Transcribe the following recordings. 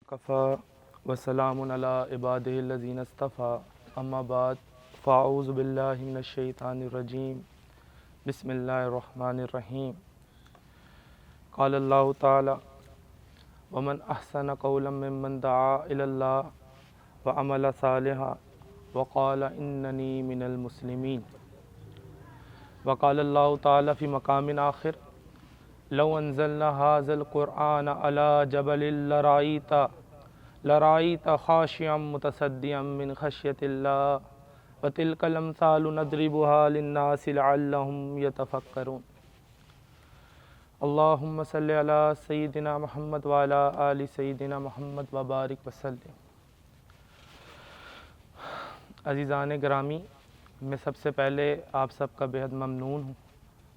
کفا وسلام علی عبادہ الذین اصطفیٰ اما بعد فاعوذ باللہ من الشیطان الرجیم بسم اللہ الرحمن الرحیم قال اللہ تعالی ومن احسن قولا ممن دعا الی اللہ وعمل صالحا وقال اننی من المسلمین وقال اللہ تعالی فی مقام آخر لو انزلنا هذا القرآن على جبل لرأيت خاشعا متصدعا من خشية الله وتلك الأمثال نضربها للناس لعلهم يتفكرون اللهم صل على سيدنا محمد وعلى آل سيدنا محمد وبارك وسلم۔ عزیزان گرامی، میں سب سے پہلے آپ سب کا بہت ممنون ہوں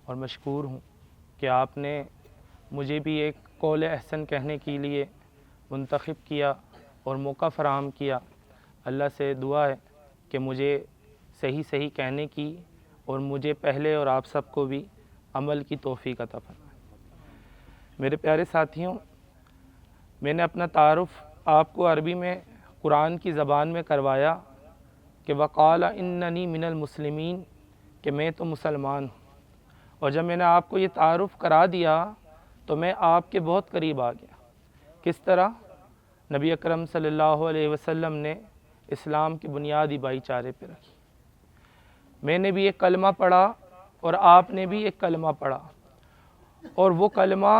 اور مشکور ہوں کہ آپ نے مجھے بھی ایک قول احسن کہنے کے لیے منتخب کیا اور موقع فراہم کیا۔ اللہ سے دعا ہے کہ مجھے صحیح کہنے کی اور مجھے پہلے اور آپ سب کو بھی عمل کی توفیق عطا فرمائے۔ میرے پیارے ساتھیوں، میں نے اپنا تعارف آپ کو عربی میں قرآن کی زبان میں کروایا کہ وقال اننی من المسلمین، کہ میں تو مسلمان ہوں، اور جب میں نے آپ کو یہ تعارف کرا دیا تو میں آپ کے بہت قریب آ گیا۔ کس طرح؟ نبی اکرم صلی اللہ علیہ وسلم نے اسلام کی بنیادی بھائی چارے پہ رکھی۔ میں نے بھی ایک کلمہ پڑھا اور آپ نے بھی ایک کلمہ پڑھا، اور وہ کلمہ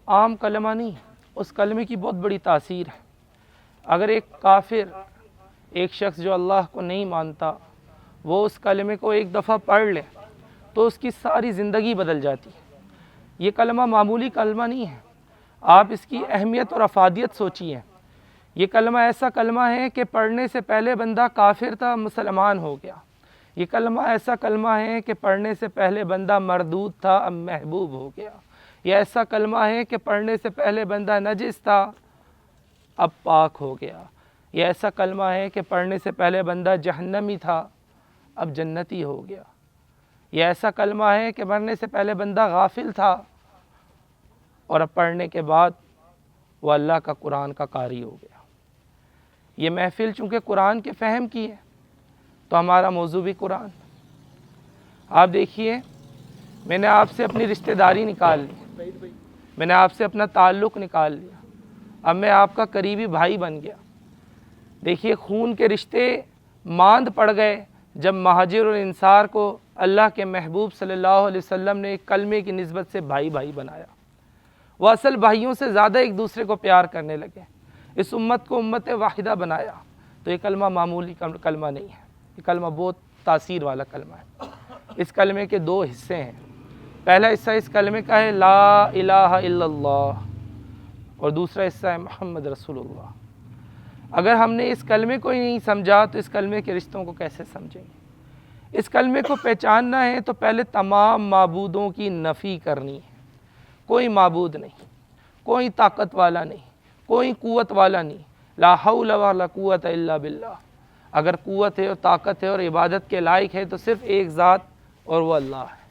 عام کلمہ نہیں، اس کلمے کی بہت بڑی تاثیر ہے۔ اگر ایک کافر، ایک شخص جو اللہ کو نہیں مانتا، وہ اس کلمے کو ایک دفعہ پڑھ لے تو اس کی ساری زندگی بدل جاتی ہے۔ یہ کلمہ معمولی کلمہ نہیں ہے، آپ اس کی اہمیت اور افادیت سوچیے۔ یہ کلمہ ایسا کلمہ ہے کہ پڑھنے سے پہلے بندہ کافر تھا، مسلمان ہو گیا۔ یہ کلمہ ایسا کلمہ ہے کہ پڑھنے سے پہلے بندہ مردود تھا، اب محبوب ہو گیا۔ یہ ایسا کلمہ ہے کہ پڑھنے سے پہلے بندہ نجس تھا، اب پاک ہو گیا۔ یہ ایسا کلمہ ہے کہ پڑھنے سے پہلے بندہ جہنمی تھا، اب جنتی ہو گیا۔ یہ ایسا کلمہ ہے کہ پڑھنے سے پہلے بندہ غافل تھا، اور اب پڑھنے کے بعد وہ اللہ کا قرآن کا قاری ہو گیا۔ یہ محفل چونکہ قرآن کے فہم کی ہے تو ہمارا موضوع بھی قرآن۔ آپ دیکھیے، میں نے آپ سے اپنی رشتہ داری نکال لی، میں نے آپ سے اپنا تعلق نکال لیا، اب میں آپ کا قریبی بھائی بن گیا۔ دیکھیے، خون کے رشتے ماند پڑ گئے جب مہاجر اور انصار کو اللہ کے محبوب صلی اللہ علیہ وسلم نے ایک کلمے کی نسبت سے بھائی بنایا۔ وہ اصل بھائیوں سے زیادہ ایک دوسرے کو پیار کرنے لگے، اس امت کو امت واحدہ بنایا۔ تو یہ کلمہ معمولی کلمہ نہیں ہے، یہ کلمہ بہت تاثیر والا کلمہ ہے۔ اس کلمے کے دو حصے ہیں۔ پہلا حصہ اس کلمے کا ہے لا الہ الا اللہ، اور دوسرا حصہ ہے محمد رسول اللہ۔ اگر ہم نے اس کلمے کو ہی نہیں سمجھا تو اس کلمے کے رشتوں کو کیسے سمجھیں گے؟ اس کلمے کو پہچاننا ہے تو پہلے تمام معبودوں کی نفی کرنی ہے۔ کوئی معبود نہیں، کوئی طاقت والا نہیں، کوئی قوت والا نہیں، لا حول ولا قوت الا باللہ۔ اگر قوت ہے اور طاقت ہے اور عبادت کے لائق ہے تو صرف ایک ذات، اور وہ اللہ ہے۔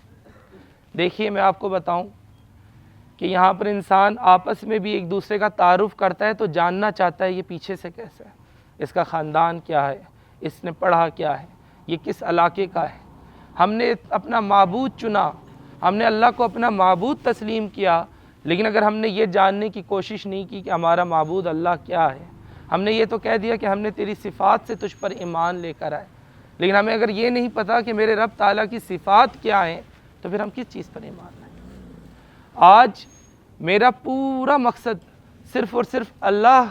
دیکھیے، میں آپ کو بتاؤں کہ یہاں پر انسان آپس میں بھی ایک دوسرے کا تعارف کرتا ہے تو جاننا چاہتا ہے یہ پیچھے سے کیسا ہے، اس کا خاندان کیا ہے، اس نے پڑھا کیا ہے، یہ کس علاقے کا ہے۔ ہم نے اپنا معبود چنا، ہم نے اللہ کو اپنا معبود تسلیم کیا، لیکن اگر ہم نے یہ جاننے کی کوشش نہیں کی کہ ہمارا معبود اللہ کیا ہے، ہم نے یہ تو کہہ دیا کہ ہم نے تیری صفات سے تجھ پر ایمان لے کر آئے، لیکن ہمیں اگر یہ نہیں پتا کہ میرے رب تعالیٰ کی صفات کیا ہیں تو پھر ہم کس چیز پر ایمان لائیں؟ آج میرا پورا مقصد صرف اور صرف اللہ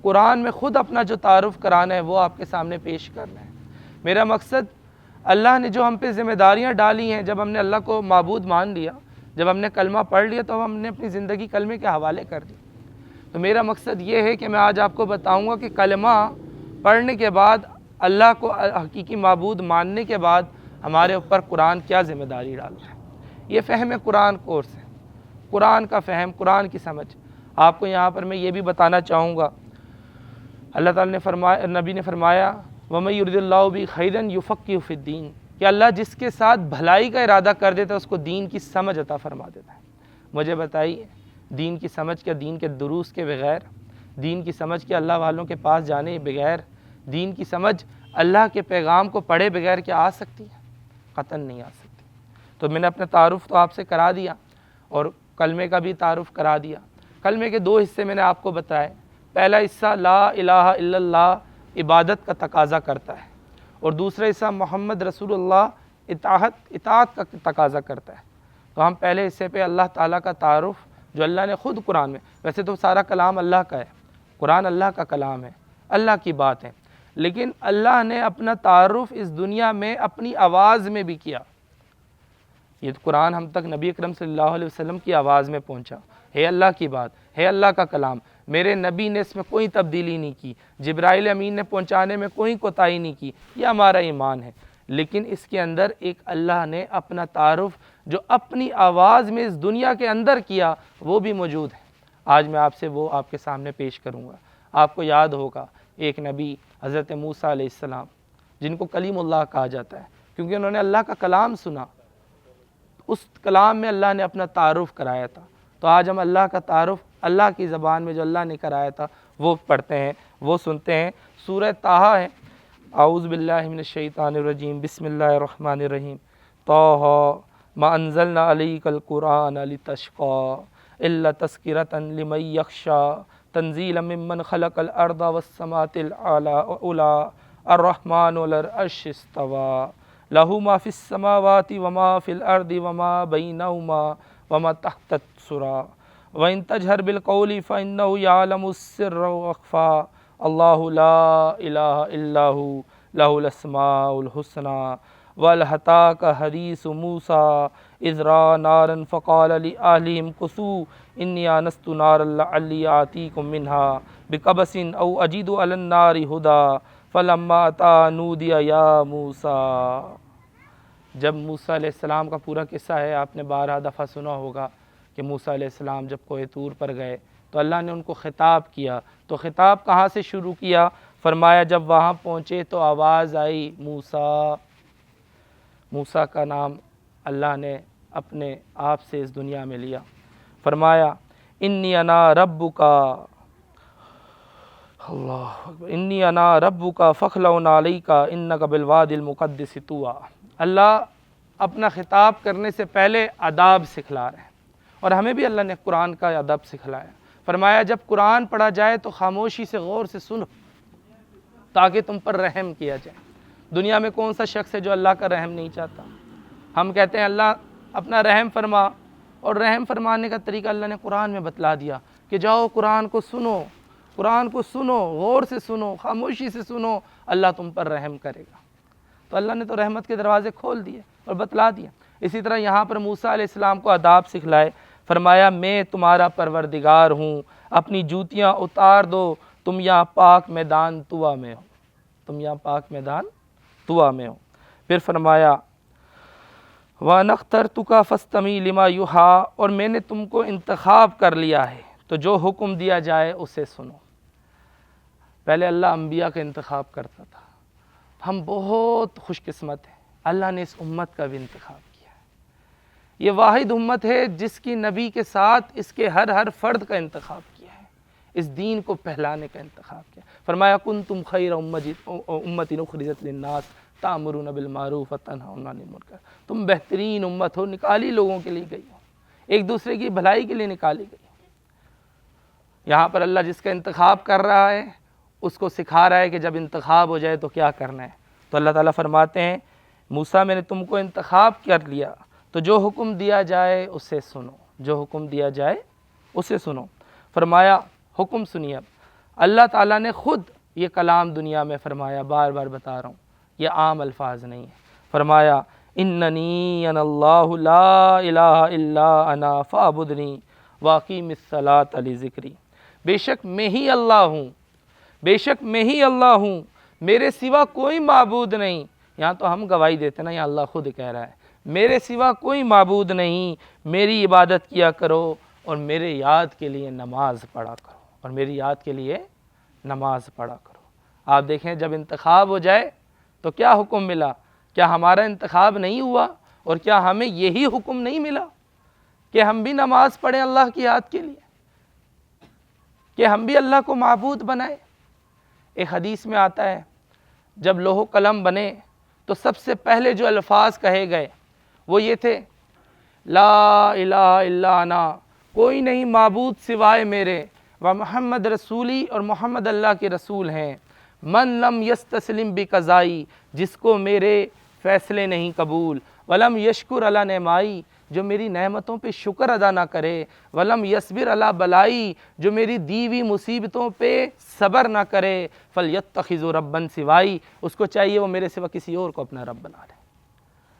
قرآن میں خود اپنا جو تعارف کرانا ہے وہ آپ کے سامنے پیش کرنا ہے۔ میرا مقصد اللہ نے جو ہم پہ ذمہ داریاں ڈالی ہیں، جب ہم نے اللہ کو معبود مان لیا، جب ہم نے کلمہ پڑھ لیا تو ہم نے اپنی زندگی کلمے کے حوالے کر دی۔ تو میرا مقصد یہ ہے کہ میں آج آپ کو بتاؤں گا کہ کلمہ پڑھنے کے بعد، اللہ کو حقیقی معبود ماننے کے بعد ہمارے اوپر قرآن کیا ذمہ داری ڈالتا ہے۔ یہ فہم قرآن کورس ہے، قرآن کا فہم، قرآن کی سمجھ۔ آپ کو یہاں پر میں یہ بھی بتانا چاہوں گا، اللہ تعالیٰ نے فرمایا، نبی نے فرمایا وَمَن يُرِدِ اللَّهُ بِهِ خَيْرًا يُفَقِّهُ فِي الدِّينِ، کہ اللہ جس کے ساتھ بھلائی کا ارادہ کر دیتا ہے اس کو دین کی سمجھ عطا فرما دیتا ہے۔ مجھے بتائیے، دین کی سمجھ کیا دین کے دروس کے بغیر؟ دین کی سمجھ کے اللہ والوں کے پاس جانے بغیر، دین کی سمجھ اللہ کے پیغام کو پڑھے بغیر کیا آ سکتی ہے؟ قطعاً نہیں آ سکتی۔ تو میں نے اپنا تعارف تو آپ سے کرا دیا اور کلمے کا بھی تعارف کرا دیا۔ کلمے کے 2 حصے میں نے آپ کو بتائے۔ پہلا حصہ لا الہ الا اللہ عبادت کا تقاضا کرتا ہے، اور دوسرا حصہ محمد رسول اللہ اطاعت کا تقاضا کرتا ہے۔ تو ہم پہلے حصے پہ اللہ تعالیٰ کا تعارف جو اللہ نے خود قرآن میں، ویسے تو سارا کلام اللہ کا ہے، قرآن اللہ کا کلام ہے، اللہ کی بات ہے، لیکن اللہ نے اپنا تعارف اس دنیا میں اپنی آواز میں بھی کیا۔ یہ قرآن ہم تک نبی اکرم صلی اللہ علیہ وسلم کی آواز میں پہنچا، ہے اللہ کی بات، ہے اللہ کا کلام، میرے نبی نے اس میں کوئی تبدیلی نہیں کی، جبرائیل امین نے پہنچانے میں کوئی کوتاہی نہیں کی، یہ ہمارا ایمان ہے۔ لیکن اس کے اندر ایک اللہ نے اپنا تعارف جو اپنی آواز میں اس دنیا کے اندر کیا وہ بھی موجود ہے۔ آج میں آپ سے وہ آپ کے سامنے پیش کروں گا۔ آپ کو یاد ہوگا ایک نبی حضرت موسیٰ علیہ السلام، جن کو کلیم اللہ کہا جاتا ہے کیونکہ انہوں نے اللہ کا کلام سنا، اس کلام میں اللہ نے اپنا تعارف کرایا تھا۔ تو آج ہم اللہ کا تعارف اللہ کی زبان میں جو اللہ نے کرایا تھا وہ پڑھتے ہیں، وہ سنتے ہیں۔ سورہ طٰہٰ ہے۔ اعوذ باللہ من الشیطان الرجیم، بسم اللہ الرحمن الرحیم۔ طٰہٰ ما انزلنا علیک القرآن لتشقى الا تذکرۃ لمن یخشیٰ تنزیلا ممن خلق الارض والسماوات العلی الرحمن علی العرش استویٰ لہ ما فی السماوات وما فی الارض وما بینہما وما تحت الثری وإن تجہر بالقول فإنہ یعلم السر وأخفی اللہ لا الہ الا ہو لہ الاسماء الحسنی وهل أتاك حديث موسى إذ رأى نارا فقال لأهلهم كثوا إني آنست نارا لعلي آتيكم منها بقبس أو أجد على النار هدى فلما أتى نودي يا موسى۔ جب موسیٰ علیہ السلام کا پورا قصہ ہے، آپ نے 12 دفعہ سنا ہوگا کہ موسیٰ علیہ السلام جب کوہ طور پر گئے تو اللہ نے ان کو خطاب کیا۔ تو خطاب کہاں سے شروع کیا؟ فرمایا جب وہاں پہنچے تو آواز آئی موسیٰ۔ موسیٰ کا نام اللہ نے اپنے آپ سے اس دنیا میں لیا۔ فرمایا انی انا ربک، اللہ اکبر، انی انا ربک فاخلع علیک انک بالوادی المقدس طویٰ۔ اللہ اپنا خطاب کرنے سے پہلے آداب سکھلا رہے ہیں، اور ہمیں بھی اللہ نے قرآن کا ادب سکھلایا۔ فرمایا جب قرآن پڑھا جائے تو خاموشی سے غور سے سنو تاکہ تم پر رحم کیا جائے۔ دنیا میں کون سا شخص ہے جو اللہ کا رحم نہیں چاہتا؟ ہم کہتے ہیں اللہ اپنا رحم فرما، اور رحم فرمانے کا طریقہ اللہ نے قرآن میں بتلا دیا کہ جاؤ قرآن کو سنو، قرآن کو سنو، غور سے سنو، خاموشی سے سنو، اللہ تم پر رحم کرے گا۔ تو اللہ نے تو رحمت کے دروازے کھول دیے اور بتلا دیا۔ اسی طرح یہاں پر موسیٰ علیہ السلام کو آداب سکھلائے۔ فرمایا میں تمہارا پروردگار ہوں، اپنی جوتیاں اتار دو، تم یہاں پاک میدان طویٰ میں ہو، تم یہاں پاک میدان طویٰ میں ہو۔ پھر فرمایا وَأَنَا اخْتَرْتُكَ فَاسْتَمِعْ لِمَا يُوحَىٰ، اور میں نے تم کو انتخاب کر لیا ہے تو جو حکم دیا جائے اسے سنو۔ پہلے اللہ انبیاء کا انتخاب کرتا تھا، ہم بہت خوش قسمت ہیں، اللہ نے اس امت کا بھی انتخاب کیا ہے۔ یہ واحد امت ہے جس کی نبی کے ساتھ اس کے ہر فرد کا انتخاب کیا ہے، اس دین کو پھیلانے کا انتخاب کیا۔ فرمایا کنتم خیر امت اخرجت للناس تأمرون بالمعروف وتنہون عن المنکر، تم بہترین امت ہو، نکالی لوگوں کے لیے گئی ہو، ایک دوسرے کی بھلائی کے لیے نکالی گئی ہو۔ یہاں پر اللہ جس کا انتخاب کر رہا ہے اس کو سکھا رہا ہے کہ جب انتخاب ہو جائے تو کیا کرنا ہے۔ تو اللہ تعالیٰ فرماتے ہیں موسیٰ میں نے تم کو انتخاب کر لیا تو جو حکم دیا جائے اسے سنو، جو حکم دیا جائے اسے سنو۔ فرمایا حکم سنیے۔ اب اللہ تعالیٰ نے خود یہ کلام دنیا میں فرمایا، بار بار بتا رہا ہوں، یہ عام الفاظ نہیں ہے۔ فرمایا اننی انا اللہ لا الہ الا انا فاعبدنی واقیم الصلاۃ لذکری، بے شک میں ہی اللہ ہوں، بے شک میں ہی اللہ ہوں، میرے سوا کوئی معبود نہیں۔ یہاں تو ہم گواہی دیتے نا، یہاں اللہ خود کہہ رہا ہے میرے سوا کوئی معبود نہیں، میری عبادت کیا کرو اور میرے یاد کے لیے نماز پڑھا کرو، اور میری یاد کے لیے نماز پڑھا کرو۔ آپ دیکھیں جب انتخاب ہو جائے تو کیا حکم ملا؟ کیا ہمارا انتخاب نہیں ہوا؟ اور کیا ہمیں یہی حکم نہیں ملا کہ ہم بھی نماز پڑھیں اللہ کی یاد کے لیے؟ کہ ہم بھی اللہ کو معبود بنائیں۔ ایک حدیث میں آتا ہے جب لوح و قلم بنے تو سب سے پہلے جو الفاظ کہے گئے وہ یہ تھے، لا الہ الا انا، کوئی نہیں معبود سوائے میرے، و محمد رسولی، اور محمد اللہ کے رسول ہیں، من لم یستسلم بقضائی، جس کو میرے فیصلے نہیں قبول، ولم یشکر علی نعمائی، جو میری نعمتوں پہ شکر ادا نہ کرے، ولم یصبر علی بلائی، جو میری دی ہوئی مصیبتوں پہ صبر نہ کرے، فلیتخذ ربا سوائی، اس کو چاہیے وہ میرے سوا کسی اور کو اپنا رب بنا لے۔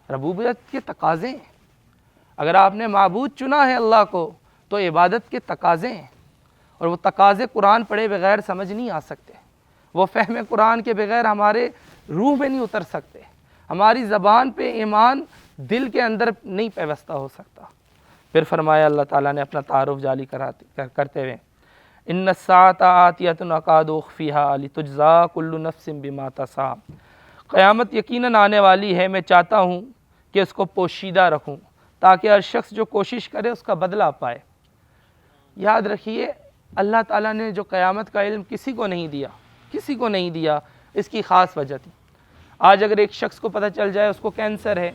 ربوبیت کے تقاضے ہیں، اگر آپ نے معبود چنا ہے اللہ کو تو عبادت کے تقاضے ہیں، اور وہ تقاضے قرآن پڑھے بغیر سمجھ نہیں آ سکتے، وہ فہم قرآن کے بغیر ہمارے روح میں نہیں اتر سکتے، ہماری زبان پہ ایمان دل کے اندر نہیں پیوستہ ہو سکتا۔ پھر فرمایا اللہ تعالیٰ نے اپنا تعارف جاری کرتے ہوئے، ان الساعۃ آتیۃ اکاد اخفیہا لتجزا کل نفس بما تسعی، قیامت یقیناً آنے والی ہے، میں چاہتا ہوں کہ اس کو پوشیدہ رکھوں تاکہ ہر شخص جو کوشش کرے اس کا بدلہ پائے۔ یاد رکھیے اللہ تعالیٰ نے جو قیامت کا علم کسی کو نہیں دیا، اس کی خاص وجہ تھی۔ آج اگر ایک شخص کو پتہ چل جائے اس کو کینسر ہے،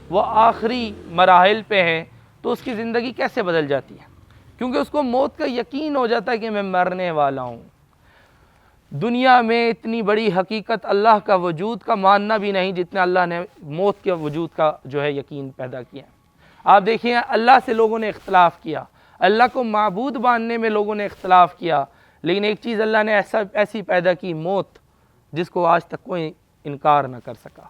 وہ آخری مراحل پہ ہے، تو اس کی زندگی کیسے بدل جاتی ہے؟ کیونکہ اس کو موت کا یقین ہو جاتا ہے کہ میں مرنے والا ہوں۔ دنیا میں اتنی بڑی حقیقت اللہ کا وجود کا ماننا بھی نہیں جتنا اللہ نے موت کے وجود کا جو ہے یقین پیدا کیا۔ آپ دیکھیں اللہ سے لوگوں نے اختلاف کیا، اللہ کو معبود ماننے میں لوگوں نے اختلاف کیا، لیکن ایک چیز اللہ نے ایسی پیدا کی، موت، جس کو آج تک کوئی انکار نہ کر سکا۔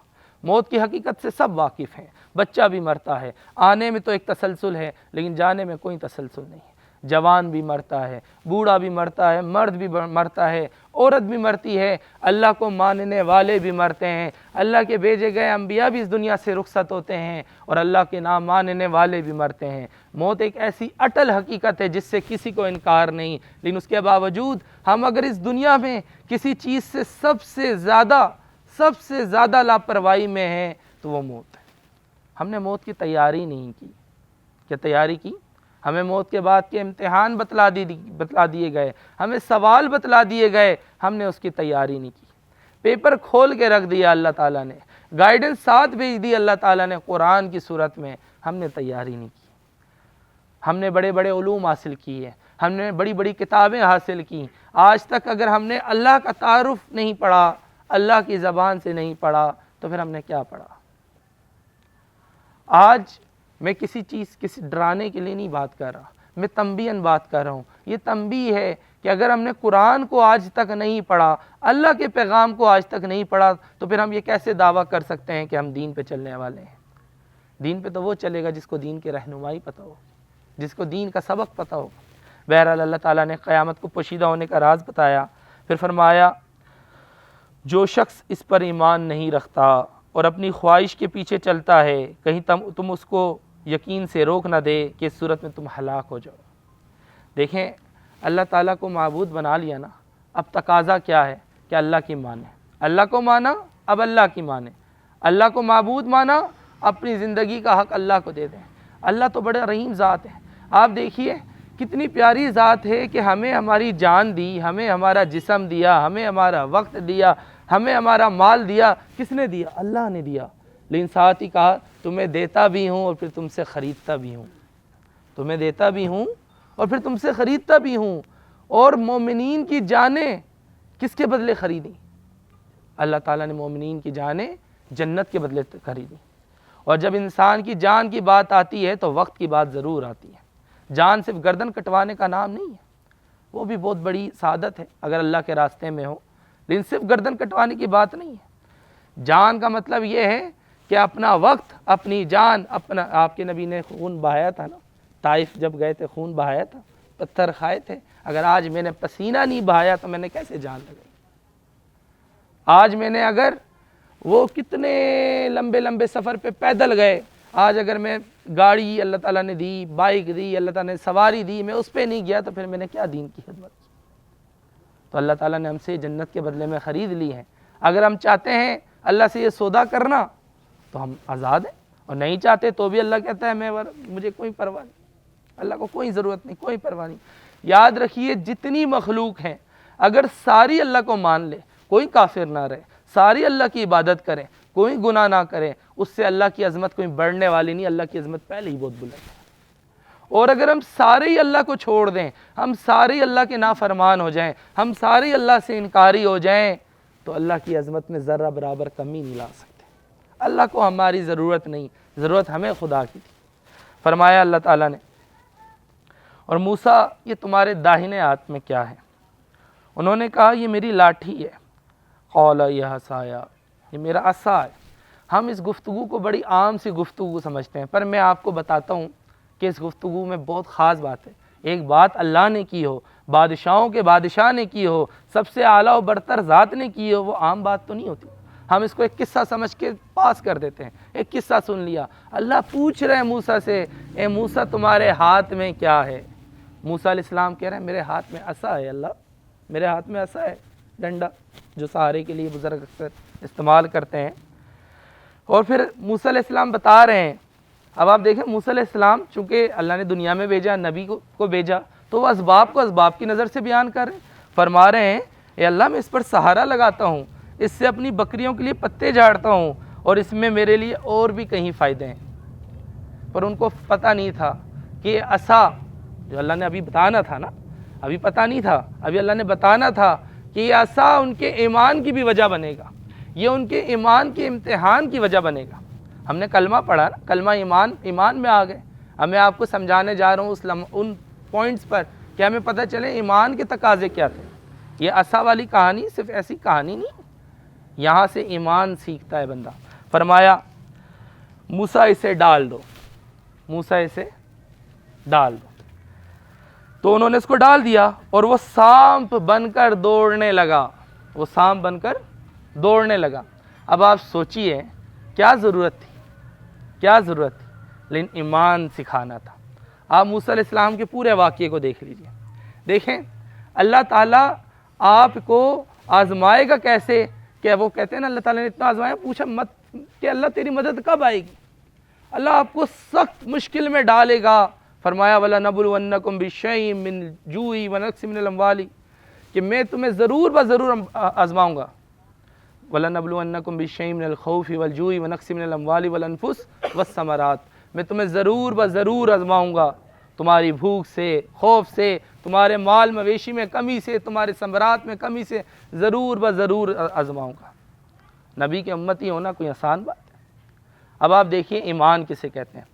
موت کی حقیقت سے سب واقف ہیں، بچہ بھی مرتا ہے، آنے میں تو ایک تسلسل ہے لیکن جانے میں کوئی تسلسل نہیں ہے۔ جوان بھی مرتا ہے، بوڑھا بھی مرتا ہے، مرد بھی مرتا ہے، عورت بھی مرتی ہے، اللہ کو ماننے والے بھی مرتے ہیں، اللہ کے بھیجے گئے انبیاء بھی اس دنیا سے رخصت ہوتے ہیں، اور اللہ کے نام ماننے والے بھی مرتے ہیں۔ موت ایک ایسی اٹل حقیقت ہے جس سے کسی کو انکار نہیں، لیکن اس کے باوجود ہم اگر اس دنیا میں کسی چیز سے سب سے زیادہ لاپرواہی میں ہیں تو وہ موت ہے۔ ہم نے موت کی تیاری نہیں کی۔ کیا تیاری کی؟ ہمیں موت کے بعد کے امتحان بتلا دیے گئے، ہمیں سوال بتلا دیے گئے، ہم نے اس کی تیاری نہیں کی۔ پیپر کھول کے رکھ دیا اللہ تعالیٰ نے، گائیڈنس ساتھ بھیج دی اللہ تعالیٰ نے قرآن کی صورت میں، ہم نے تیاری نہیں کی۔ ہم نے بڑے بڑے علوم حاصل کیے، ہم نے بڑی بڑی کتابیں حاصل کی، آج تک اگر ہم نے اللہ کا تعارف نہیں پڑھا، اللہ کی زبان سے نہیں پڑھا، تو پھر ہم نے کیا پڑھا؟ آج میں کسی ڈرانے کے لیے نہیں بات کر رہا، میں تنبیہاً بات کر رہا ہوں۔ یہ تنبیہ ہے کہ اگر ہم نے قرآن کو آج تک نہیں پڑھا، اللہ کے پیغام کو آج تک نہیں پڑھا، تو پھر ہم یہ کیسے دعویٰ کر سکتے ہیں کہ ہم دین پہ چلنے والے ہیں؟ دین پہ تو وہ چلے گا جس کو دین کی رہنمائی پتہ ہو، جس کو دین کا سبق پتہ ہو۔ بہرحال اللہ تعالیٰ نے قیامت کو پوشیدہ ہونے کا راز بتایا، پھر فرمایا جو شخص اس پر ایمان نہیں رکھتا اور اپنی خواہش کے پیچھے چلتا ہے، کہیں تم اس کو یقین سے روک نہ دے کہ اس صورت میں تم ہلاک ہو جاؤ۔ دیکھیں اللہ تعالیٰ کو معبود بنا لیا نا، اب تقاضا کیا ہے کہ اللہ کی مانے، اللہ کو مانا اب اللہ کی مانے، اللہ کو معبود مانا، اپنی زندگی کا حق اللہ کو دے دیں۔ اللہ تو بڑا رحیم ذات ہے۔ آپ دیکھیے کتنی پیاری ذات ہے کہ ہمیں ہماری جان دی، ہمیں ہمارا جسم دیا، ہمیں ہمارا وقت دیا، ہمیں ہمارا مال دیا۔ کس نے دیا؟ اللہ نے دیا، لیکن ساتھ ہی کہا تمہیں دیتا بھی ہوں اور پھر تم سے خریدتا بھی ہوں، تمہیں دیتا بھی ہوں اور پھر تم سے خریدتا بھی ہوں۔ اور مومنین کی جانیں کس کے بدلے خریدیں؟ اللہ تعالیٰ نے مومنین کی جانیں جنت کے بدلے خریدیں۔ اور جب انسان کی جان کی بات آتی ہے تو وقت کی بات ضرور آتی ہے۔ جان صرف گردن کٹوانے کا نام نہیں ہے، وہ بھی بہت بڑی سعادت ہے اگر اللہ کے راستے میں ہو، لیکن صرف گردن کٹوانے کی بات نہیں ہے۔ جان کا مطلب یہ ہے کہ اپنا وقت، اپنی جان، اپنا، آپ کے نبی نے خون بہایا تھا نا، طائف جب گئے تھے خون بہایا تھا، پتھر کھائے تھے۔ اگر آج میں نے پسینہ نہیں بہایا تو میں نے کیسے جان لگائی؟ آج میں نے اگر وہ کتنے لمبے لمبے سفر پہ پیدل گئے، آج اگر میں گاڑی اللہ تعالیٰ نے دی، بائک دی، اللہ تعالیٰ نے سواری دی، میں اس پہ نہیں گیا تو پھر میں نے کیا دین کی خدمت کی؟ تو اللہ تعالیٰ نے ہم سے جنت کے بدلے میں خرید لی ہے۔ اگر ہم چاہتے ہیں اللہ سے یہ سودا کرنا تو ہم آزاد ہیں، اور نہیں چاہتے تو بھی اللہ کہتا ہے مجھے کوئی پرواہ نہیں، اللہ کو کوئی ضرورت نہیں، کوئی پرواہ نہیں۔ یاد رکھیے جتنی مخلوق ہیں اگر ساری اللہ کو مان لے، کوئی کافر نہ رہے، ساری اللہ کی عبادت کریں، کوئی گناہ نہ کریں، اس سے اللہ کی عظمت کوئی بڑھنے والی نہیں، اللہ کی عظمت پہلے ہی بہت بلند ہے۔ اور اگر ہم سارے ہی اللہ کو چھوڑ دیں، ہم سارے اللہ کے نافرمان ہو جائیں، ہم سارے اللہ سے انکاری ہو جائیں، تو اللہ کی عظمت میں ذرہ برابر کمی نہیں لا سکتے۔ اللہ کو ہماری ضرورت نہیں، ضرورت ہمیں خدا کی تھی۔ فرمایا اللہ تعالیٰ نے، اور موسیٰ یہ تمہارے داہنے ہاتھ میں کیا ہے؟ انہوں نے کہا یہ میری لاٹھی ہے۔ قال یہ عصایا، یہ میرا عصا ہے۔ ہم اس گفتگو کو بڑی عام سی گفتگو سمجھتے ہیں، پر میں آپ کو بتاتا ہوں کہ اس گفتگو میں بہت خاص بات ہے۔ ایک بات اللہ نے کی ہو، بادشاہوں کے بادشاہ نے کی ہو، سب سے اعلیٰ و برتر ذات نے کی ہو، وہ عام بات تو نہیں ہوتی۔ ہم اس کو ایک قصہ سمجھ کے پاس کر دیتے ہیں، ایک قصہ سن لیا۔ اللہ پوچھ رہے ہیں موسیٰ سے، اے موسیٰ تمہارے ہاتھ میں کیا ہے؟ موسیٰ علیہ السلام کہہ رہے ہیں میرے ہاتھ میں عصا ہے اللہ، میرے ہاتھ میں عصا ہے، ڈنڈا جو سہارے کے لیے بزرگ اکثر استعمال کرتے ہیں۔ اور پھر موسیٰ علیہ السلام بتا رہے ہیں، اب آپ دیکھیں موسیٰ علیہ السلام چونکہ اللہ نے دنیا میں بھیجا، نبی کو بھیجا، تو وہ اسباب کو اسباب کی نظر سے بیان کر رہے ہیں۔ فرما رہے ہیں اے اللہ میں اس پر سہارا لگاتا ہوں، اس سے اپنی بکریوں کے لیے پتے جھاڑتا ہوں، اور اس میں میرے لیے اور بھی کہیں فائدے ہیں۔ پر ان کو پتہ نہیں تھا کہ عصا جو اللہ نے ابھی بتانا تھا نا، ابھی پتہ نہیں تھا، ابھی اللہ نے بتانا تھا کہ یہ عصا ان کے ایمان کی بھی وجہ بنے گا، یہ ان کے ایمان کے امتحان کی وجہ بنے گا۔ ہم نے کلمہ پڑھا نا، کلمہ ایمان میں آ گئے۔ اب میں آپ کو سمجھانے جا رہا ہوں ان پوائنٹس پر کہ ہمیں پتہ چلے ایمان کے تقاضے کیا تھے۔ یہ عصا والی کہانی صرف ایسی کہانی نہیں، یہاں سے ایمان سیکھتا ہے بندہ۔ فرمایا موسیٰ اسے ڈال دو، موسیٰ اسے ڈال دو۔ تو انہوں نے اس کو ڈال دیا اور وہ سانپ بن کر دوڑنے لگا، وہ سانپ بن کر دوڑنے لگا۔ اب آپ سوچئے کیا ضرورت تھی، کیا ضرورت تھی، لیکن ایمان سکھانا تھا۔ آپ موسیٰ علیہ السلام کے پورے واقعے کو دیکھ لیجئے۔ دیکھیں اللہ تعالیٰ آپ کو آزمائے گا کیسے، کہ وہ کہتے ہیں نا اللہ تعالیٰ نے اتنا آزمایا، پوچھا مت کہ اللہ تیری مدد کب آئے گی۔ اللہ آپ کو سخت مشکل میں ڈالے گا۔ فرمایا وَلَنَبْلُوَنَّكُمْ بِشَيْءٍ مِّنَ الْجُوعِ وَنَقْصٍ مِّنَ الْأَمْوَالِ، کہ میں تمہیں ضرور بضرور آزماؤں گا۔ وَلَنَبْلُوَنَّكُمْ بِشَيْءٍ مِّنَ الْخَوْفِ وَالْجُوعِ وَنَقْصٍ مِّنَ الْأَمْوَالِ وَالْأَنفُسِ وَالثَّمَرَاتِ، میں تمہیں ضرور بضرور آزماؤں گا، تمہاری بھوک سے، خوف سے، تمہارے مال مویشی میں کمی سے، تمہارے ثمرات میں کمی سے ضرور بضرور آزماؤں گا۔ نبی کے امتی ہونا کوئی آسان بات ہے۔ اب آپ دیکھیے ایمان کسے کہتے ہیں۔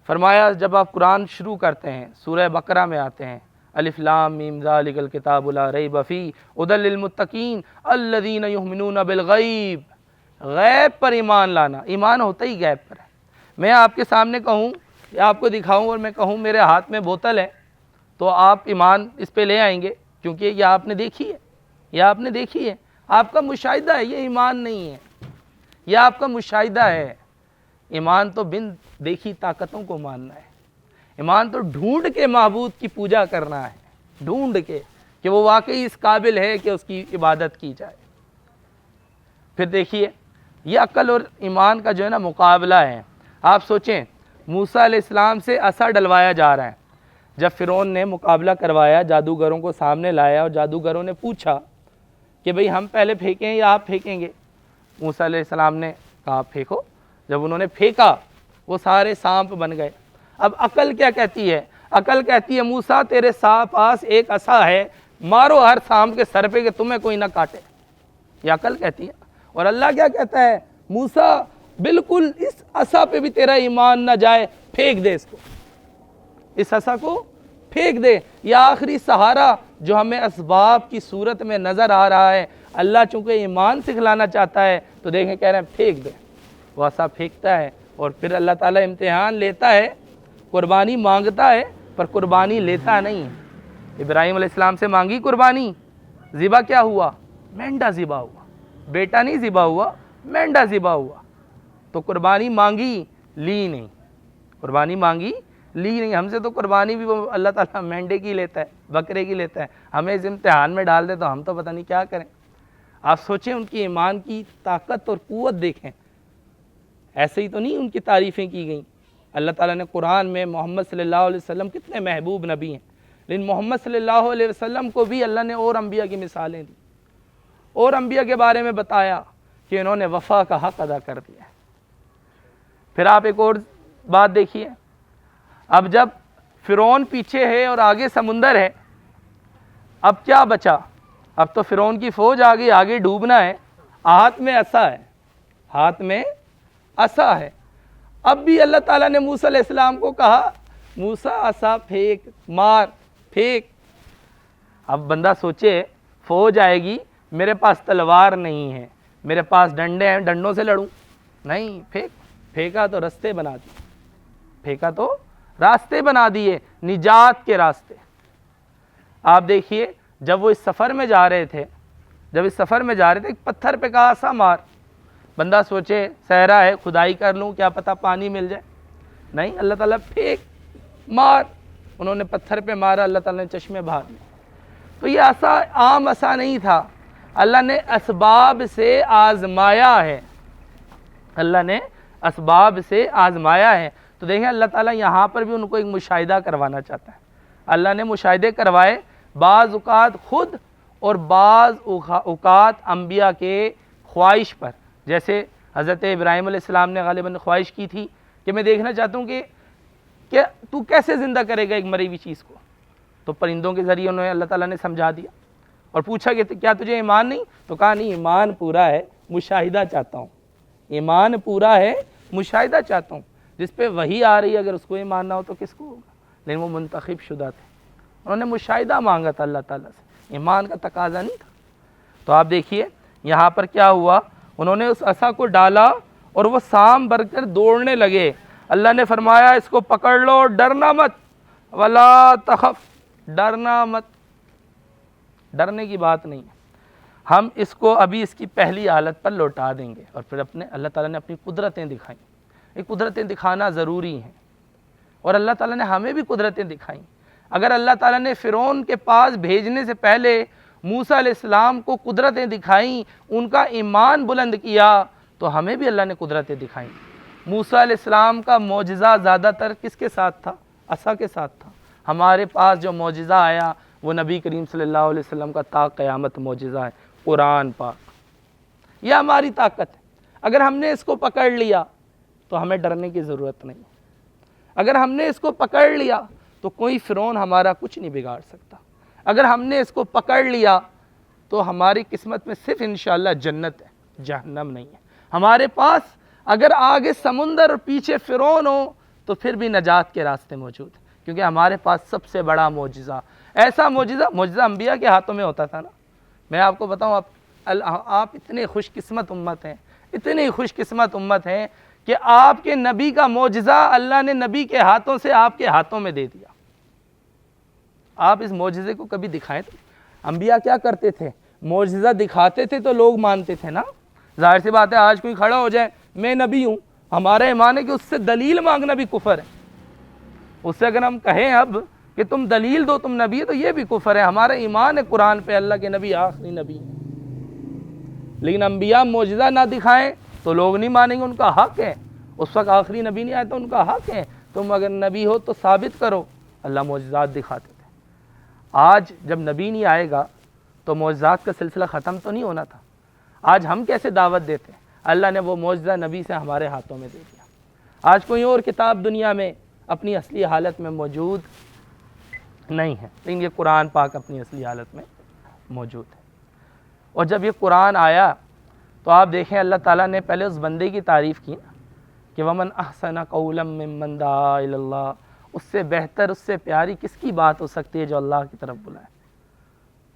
فرمایا جب آپ قرآن شروع کرتے ہیں، سورہ بقرہ میں آتے ہیں، الف لام میم ذالک الکتاب لا ریب فیہ ھدی للمتقین الذین یؤمنون بالغیب، غیب پر ایمان لانا، ایمان ہوتا ہی غیب پر ہے۔ میں آپ کے سامنے کہوں یا آپ کو دکھاؤں اور میں کہوں میرے ہاتھ میں بوتل ہے، تو آپ ایمان اس پہ لے آئیں گے، کیونکہ یہ آپ نے دیکھی ہے، یہ آپ نے دیکھی ہے، آپ کا مشاہدہ ہے، یہ ایمان نہیں ہے، یہ آپ کا مشاہدہ ہے۔ ایمان تو بن دیکھی طاقتوں کو ماننا ہے، ایمان تو ڈھونڈ کے معبود کی پوجا کرنا ہے، ڈھونڈ کے کہ وہ واقعی اس قابل ہے کہ اس کی عبادت کی جائے۔ پھر دیکھیے یہ عقل اور ایمان کا جو ہے نا مقابلہ ہے۔ آپ سوچیں موسیٰ علیہ السلام سے عصا ڈلوایا جا رہا ہے، جب فرعون نے مقابلہ کروایا، جادوگروں کو سامنے لایا اور جادوگروں نے پوچھا کہ بھئی ہم پہلے پھینکیں یا آپ پھینکیں گے؟ موسیٰ علیہ السلام نے کہا پھینکو۔ جب انہوں نے پھینکا وہ سارے سانپ بن گئے۔ اب عقل کیا کہتی ہے؟ عقل کہتی ہے موسیٰ تیرے پاس ایک عصا ہے، مارو ہر سانپ کے سر پہ کہ تمہیں کوئی نہ کاٹے، یہ عقل کہتی ہے۔ اور اللہ کیا کہتا ہے؟ موسیٰ بالکل اس عصا پہ بھی تیرا ایمان نہ جائے، پھینک دے اس کو، اس عصا کو پھینک دے۔ یہ آخری سہارا جو ہمیں اسباب کی صورت میں نظر آ رہا ہے، اللہ چونکہ ایمان سکھلانا چاہتا ہے تو دیکھیں کہہ رہے ہیں پھینک دے۔ وہ عصا پھینکتا ہے اور پھر اللہ تعالیٰ امتحان لیتا ہے، قربانی مانگتا ہے پر قربانی لیتا نہیں ہے۔ ابراہیم علیہ السلام سے مانگی قربانی، ذبح کیا ہوا؟ مینڈا ذبح ہوا، بیٹا نہیں ذبح ہوا، مینڈا ذبح ہوا۔ تو قربانی مانگی، لی نہیں، قربانی مانگی، لی نہیں۔ ہم سے تو قربانی بھی وہ اللہ تعالیٰ مینڈے کی لیتا ہے، بکرے کی لیتا ہے، ہمیں اس امتحان میں ڈال دے تو ہم تو پتہ نہیں کیا کریں۔ آپ سوچیں ان کی ایمان کی طاقت اور قوت دیکھیں، ایسے ہی تو نہیں ان کی تعریفیں کی گئیں۔ اللہ تعالیٰ نے قرآن میں محمد صلی اللہ علیہ وسلم کتنے محبوب نبی ہیں، لیکن محمد صلی اللہ علیہ وسلم کو بھی اللہ نے اور انبیاء کی مثالیں دی، اور انبیاء کے بارے میں بتایا کہ انہوں نے وفا کا حق ادا کر دیا۔ پھر آپ ایک اور بات دیکھیے، اب جب فرعون پیچھے ہے اور آگے سمندر ہے، اب کیا بچا؟ اب تو فرعون کی فوج آگے ڈوبنا ہے، ہاتھ میں عصا ہے، ہاتھ میں عصا ہے۔ اب بھی اللہ تعالیٰ نے موسیٰ علیہ السلام کو کہا موسیٰ عصا پھینک، مار، پھینک۔ اب بندہ سوچے فوج آئے گی، میرے پاس تلوار نہیں ہے، میرے پاس ڈنڈے ہیں، ڈنڈوں سے لڑوں؟ نہیں، پھینکا تو راستے بنا دیے، پھینکا تو راستے بنا دیے، نجات کے راستے۔ آپ دیکھیے جب وہ اس سفر میں جا رہے تھے، ایک پتھر پہ کہا عصا مار۔ بندہ سوچے صحرا ہے، کھدائی کر لوں، کیا پتہ پانی مل جائے؟ نہیں، اللہ تعالیٰ پھینک، مار۔ انہوں نے پتھر پہ مارا، اللہ تعالیٰ نے چشمے بہا دیے۔ تو یہ عصا عام عصا نہیں تھا، اللہ نے اسباب سے آزمایا ہے، اللہ نے اسباب سے آزمایا ہے۔ تو دیکھیں اللہ تعالیٰ یہاں پر بھی ان کو ایک مشاہدہ کروانا چاہتا ہے۔ اللہ نے مشاہدے کروائے، بعض اوقات خود اور بعض اوقات انبیاء کے خواہش پر، جیسے حضرت ابراہیم علیہ السلام نے غالباً خواہش کی تھی کہ میں دیکھنا چاہتا ہوں کہ تو کیسے زندہ کرے گا ایک مری ہوئی چیز کو، تو پرندوں کے ذریعے انہیں اللہ تعالیٰ نے سمجھا دیا، اور پوچھا کہ کیا تجھے ایمان نہیں؟ تو کہا نہیں، ایمان پورا ہے، مشاہدہ چاہتا ہوں، ایمان پورا ہے، مشاہدہ چاہتا ہوں۔ جس پہ وحی آ رہی ہے اگر اس کو ایمان نہ ہو تو کس کو ہوگا؟ لیکن وہ منتخب شدہ تھے، انہوں نے مشاہدہ مانگا تھا اللہ تعالیٰ سے، ایمان کا تقاضا نہیں تھا۔ تو آپ دیکھیے یہاں پر کیا ہوا، انہوں نے اس عصا کو ڈالا اور وہ سام بھر کر دوڑنے لگے۔ اللہ نے فرمایا اس کو پکڑ لو، ڈرنا مت، ولا تخف، ڈرنا مت، ڈرنے کی بات نہیں ہے۔ ہم اس کو ابھی اس کی پہلی حالت پر لوٹا دیں گے، اور پھر اللہ تعالیٰ نے اپنی قدرتیں دکھائیں۔ یہ قدرتیں دکھانا ضروری ہیں، اور اللہ تعالیٰ نے ہمیں بھی قدرتیں دکھائیں۔ اگر اللہ تعالیٰ نے فرعون کے پاس بھیجنے سے پہلے موسیٰ علیہ السلام کو قدرتیں دکھائیں، ان کا ایمان بلند کیا، تو ہمیں بھی اللہ نے قدرتیں دکھائیں۔ موسیٰ علیہ السلام کا معجزہ زیادہ تر کس کے ساتھ تھا؟ عصا کے ساتھ تھا۔ ہمارے پاس جو معجزہ آیا وہ نبی کریم صلی اللہ علیہ وسلم کا تا قیامت معجزہ ہے، قرآن پاک۔ یہ ہماری طاقت ہے، اگر ہم نے اس کو پکڑ لیا تو ہمیں ڈرنے کی ضرورت نہیں۔ اگر ہم نے اس کو پکڑ لیا تو کوئی فرعون ہمارا کچھ نہیں بگاڑ سکتا۔ اگر ہم نے اس کو پکڑ لیا تو ہماری قسمت میں صرف انشاءاللہ جنت ہے، جہنم نہیں ہے۔ ہمارے پاس اگر آگے سمندر اور پیچھے فرعون ہو تو پھر بھی نجات کے راستے موجود ہیں، کیونکہ ہمارے پاس سب سے بڑا معجزہ، ایسا معجزہ انبیاء کے ہاتھوں میں ہوتا تھا نا۔ میں آپ کو بتاؤں، آپ اتنے خوش قسمت امت ہیں، اتنی خوش قسمت امت ہیں کہ آپ کے نبی کا معجزہ اللہ نے نبی کے ہاتھوں سے آپ کے ہاتھوں میں دے دیا۔ آپ اس معجزے کو کبھی دکھائیں تھے؟ انبیاء کیا کرتے تھے؟ معجزہ دکھاتے تھے تو لوگ مانتے تھے نا۔ ظاہر سی بات ہے، آج کوئی کھڑا ہو جائے میں نبی ہوں، ہمارا ایمان ہے کہ اس سے دلیل مانگنا بھی کفر ہے۔ اس سے اگر ہم کہیں اب کہ تم دلیل دو تم نبی ہے تو یہ بھی کفر ہے۔ ہمارا ایمان ہے قرآن پہ، اللہ کے نبی آخری نبی ہیں۔ لیکن انبیاء معجزہ نہ دکھائیں تو لوگ نہیں مانیں گے، ان کا حق ہے۔ اس وقت آخری نبی نہیں آیا تو ان کا حق ہے، تم اگر نبی ہو تو ثابت کرو۔ اللہ معجزات دکھاتے تھے۔ آج جب نبی نہیں آئے گا تو معجزات کا سلسلہ ختم تو نہیں ہونا تھا۔ آج ہم کیسے دعوت دیتے ہیں؟ اللہ نے وہ معجزہ نبی سے ہمارے ہاتھوں میں دے دیا۔ آج کوئی اور کتاب دنیا میں اپنی اصلی حالت میں موجود نہیں ہے، لیکن یہ قرآن پاک اپنی اصلی حالت میں موجود ہے۔ اور جب یہ قرآن آیا تو آپ دیکھیں اللہ تعالیٰ نے پہلے اس بندے کی تعریف کی نا کہ وَمَنْ أَحْسَنَ قَوْلًا مِّمَّنْ دَعَا إِلَى اللَّهِ، اس سے بہتر، اس سے پیاری کس کی بات ہو سکتی ہے جو اللہ کی طرف بلائے؟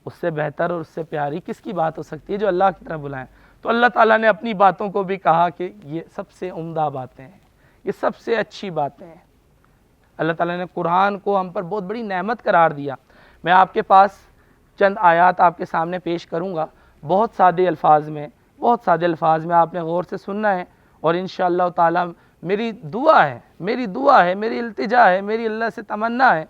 اس سے بہتر اور اس سے پیاری کس کی بات ہو سکتی ہے جو اللہ کی طرف بلائیں؟ تو اللہ تعالیٰ نے اپنی باتوں کو بھی کہا کہ یہ سب سے عمدہ باتیں ہیں، یہ سب سے اچھی باتیں ہیں۔ اللہ تعالیٰ نے قرآن کو ہم پر بہت بڑی نعمت قرار دیا۔ میں آپ کے پاس چند آیات آپ کے سامنے پیش کروں گا، بہت سادے الفاظ میں آپ نے غور سے سننا ہے، اور انشاءاللہ تعالیٰ میری دعا ہے، میری التجا ہے، میری اللہ سے تمنا ہے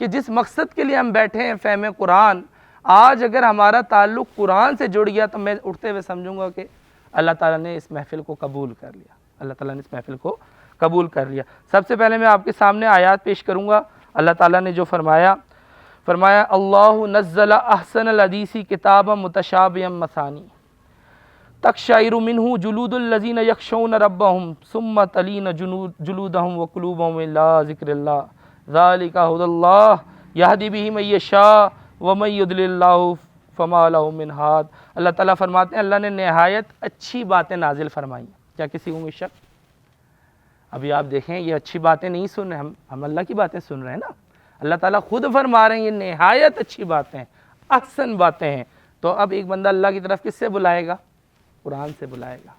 کہ جس مقصد کے لیے ہم بیٹھے ہیں فہم قرآن، آج اگر ہمارا تعلق قرآن سے جڑ گیا تو میں اٹھتے ہوئے سمجھوں گا کہ اللہ تعالیٰ نے اس محفل کو قبول کر لیا، اللہ تعالیٰ نے اس محفل کو قبول کر لیا۔ سب سے پہلے میں آپ کے سامنے آیات پیش کروں گا۔ اللہ تعالیٰ نے جو فرمایا فرمایا اللہ نزل احسن الحدیث کتابا متشابہا مثانی تقشعر منہ جلود الذین یخشون ربہم ثم تلین جلودہم وقلوبہم الی ذکر اللہ ذالک ھدی اللہ یہدی بہ من یشاء ومن یضلل اللہ فما لہ من ہاد۔ اللہ تعالیٰ فرماتے ہیں اللہ نے نہایت اچھی باتیں نازل فرمائی۔ کیا کسی کو شک؟ ابھی آپ دیکھیں یہ اچھی باتیں نہیں سن رہے، ہم اللہ کی باتیں سن رہے ہیں نا۔ اللہ تعالیٰ خود فرما رہے ہیں یہ نہایت اچھی باتیں ہیں، احسن باتیں ہیں۔ تو اب ایک بندہ اللہ کی طرف کس سے بلائے گا؟ قرآن سے بلائے گا،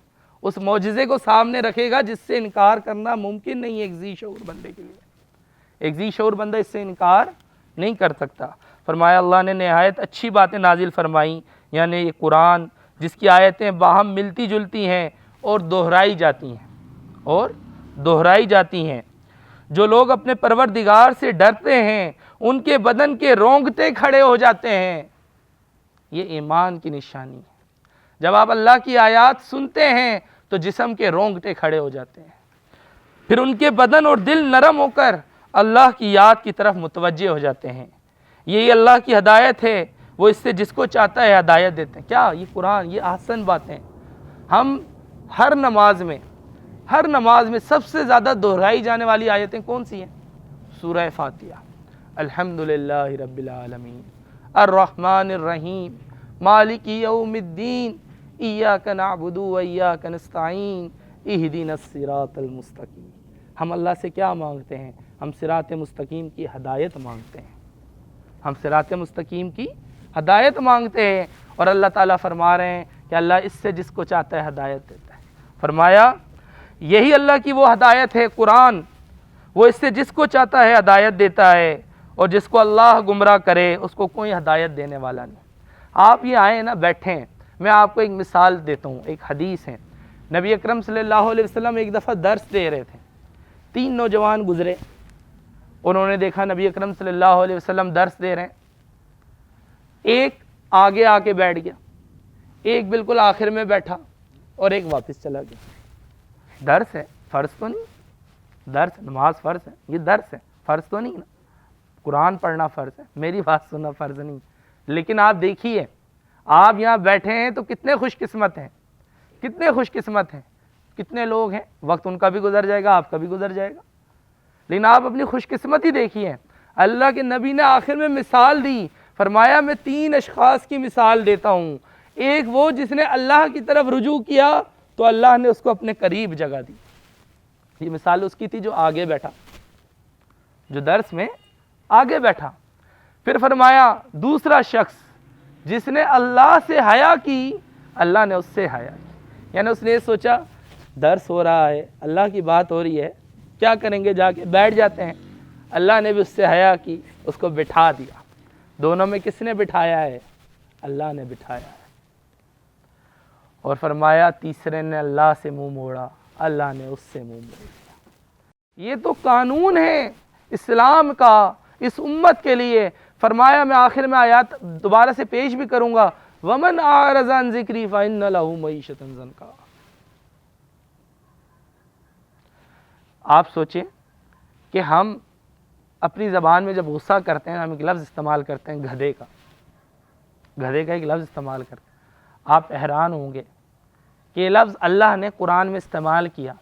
اس معجزے کو سامنے رکھے گا جس سے انکار کرنا ممکن نہیں ہے ایک ذی شعور بندے کے لیے۔ ایک ذی شعور بندہ اس سے انکار نہیں کر سکتا۔ فرمایا اللہ نے نہایت اچھی باتیں نازل فرمائیں، یعنی یہ قرآن جس کی آیتیں باہم ملتی جلتی ہیں اور دہرائی جاتی ہیں۔ جو لوگ اپنے پروردگار سے ڈرتے ہیں ان کے بدن کے رونگٹے کھڑے ہو جاتے ہیں، یہ ایمان کی نشانی ہے۔ جب آپ اللہ کی آیات سنتے ہیں تو جسم کے رونگٹے کھڑے ہو جاتے ہیں، پھر ان کے بدن اور دل نرم ہو کر اللہ کی یاد کی طرف متوجہ ہو جاتے ہیں۔ یہی اللہ کی ہدایت ہے، وہ اس سے جس کو چاہتا ہے ہدایت دیتے ہیں۔ کیا یہ قرآن، یہ احسن باتیں۔ ہم ہر نماز میں سب سے زیادہ دہرائی جانے والی آیتیں کون سی ہیں؟ سورہ فاتحہ، الحمدللہ رب العالمین الرحمن الرحیم مالک یوم الدین ایاک نعبد و ایاک نستعین اہدنا الصراط المستقیم۔ ہم اللہ سے کیا مانگتے ہیں؟ ہم صراط مستقیم کی ہدایت مانگتے ہیں، ہم صراط مستقیم کی ہدایت مانگتے ہیں، اور اللہ تعالیٰ فرما رہے ہیں کہ اللہ اس سے جس کو چاہتا ہے ہدایت دیتا ہے۔ فرمایا یہی اللہ کی وہ ہدایت ہے قرآن، وہ اس سے جس کو چاہتا ہے ہدایت دیتا ہے، اور جس کو اللہ گمراہ کرے اس کو کوئی ہدایت دینے والا نہیں۔ آپ یہ آئے نا بیٹھے ہیں، میں آپ کو ایک مثال دیتا ہوں، ایک حدیث ہے۔ نبی اکرم صلی اللہ علیہ وسلم ایک دفعہ درس دے رہے تھے، 3 نوجوان گزرے، انہوں نے دیکھا نبی اکرم صلی اللہ علیہ وسلم درس دے رہے ہیں، ایک آگے آ کے بیٹھ گیا، ایک بالکل آخر میں بیٹھا، اور ایک واپس چلا گیا۔ درس ہے، فرض تو نہیں، درس نماز فرض ہے، یہ درس ہے، فرض تو نہیں نا، قرآن پڑھنا فرض ہے، میری بات سننا فرض نہیں۔ لیکن آپ دیکھیے آپ یہاں بیٹھے ہیں تو کتنے خوش قسمت ہیں، کتنے خوش قسمت ہیں، کتنے لوگ ہیں، وقت ان کا بھی گزر جائے گا، آپ کا بھی گزر جائے گا، لیکن آپ اپنی خوش قسمتی دیکھیے۔ اللہ کے نبی نے آخر میں مثال دی، فرمایا میں 3 اشخاص کی مثال دیتا ہوں۔ ایک وہ جس نے اللہ کی طرف رجوع کیا تو اللہ نے اس کو اپنے قریب جگہ دی، یہ مثال اس کی تھی جو آگے بیٹھا، جو درس میں آگے بیٹھا۔ پھر فرمایا دوسرا شخص جس نے اللہ سے حیا کی، اللہ نے اس سے حیا کی، یعنی اس نے یہ سوچا درس ہو رہا ہے، اللہ کی بات ہو رہی ہے، کیا کریں گے، جا کے بیٹھ جاتے ہیں۔ اللہ نے بھی اس سے حیا کی، اس کو بٹھا دیا۔ دونوں میں کس نے بٹھایا ہے؟ اللہ نے بٹھایا ہے۔ اور فرمایا تیسرے نے اللہ سے منہ موڑا، اللہ نے اس سے منہ موڑ دیا۔ یہ تو قانون ہے اسلام کا اس امت کے لیے۔ فرمایا میں آخر میں آیات دوبارہ سے پیش بھی کروں گا، وَمَنْ أَعْرَضَ عَنْ ذِكْرِي فَإِنَّ لَهُ مَعِيشَةً ضَنْكًا۔ آپ سوچیں کہ ہم اپنی زبان میں جب غصہ کرتے ہیں ہم ایک لفظ استعمال کرتے ہیں گدھے کا ایک لفظ استعمال کرتے ہیں۔ آپ حیران ہوں گے کہ یہ لفظ اللہ نے قرآن میں استعمال کیا،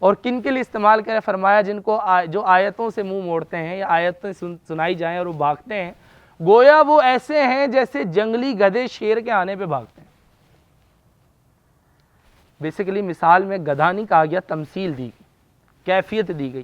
اور کن کے لیے استعمال کرے؟ فرمایا جن کو جو آیتوں سے منہ موڑتے ہیں یا آیتیں سنائی جائیں اور وہ بھاگتے ہیں، گویا وہ ایسے ہیں جیسے جنگلی گدھے شیر کے آنے پہ بھاگتے ہیں۔ بیسیکلی مثال میں گدھا نہیں کہا گیا، تمثیل دی گئی، کیفیت دی گئی۔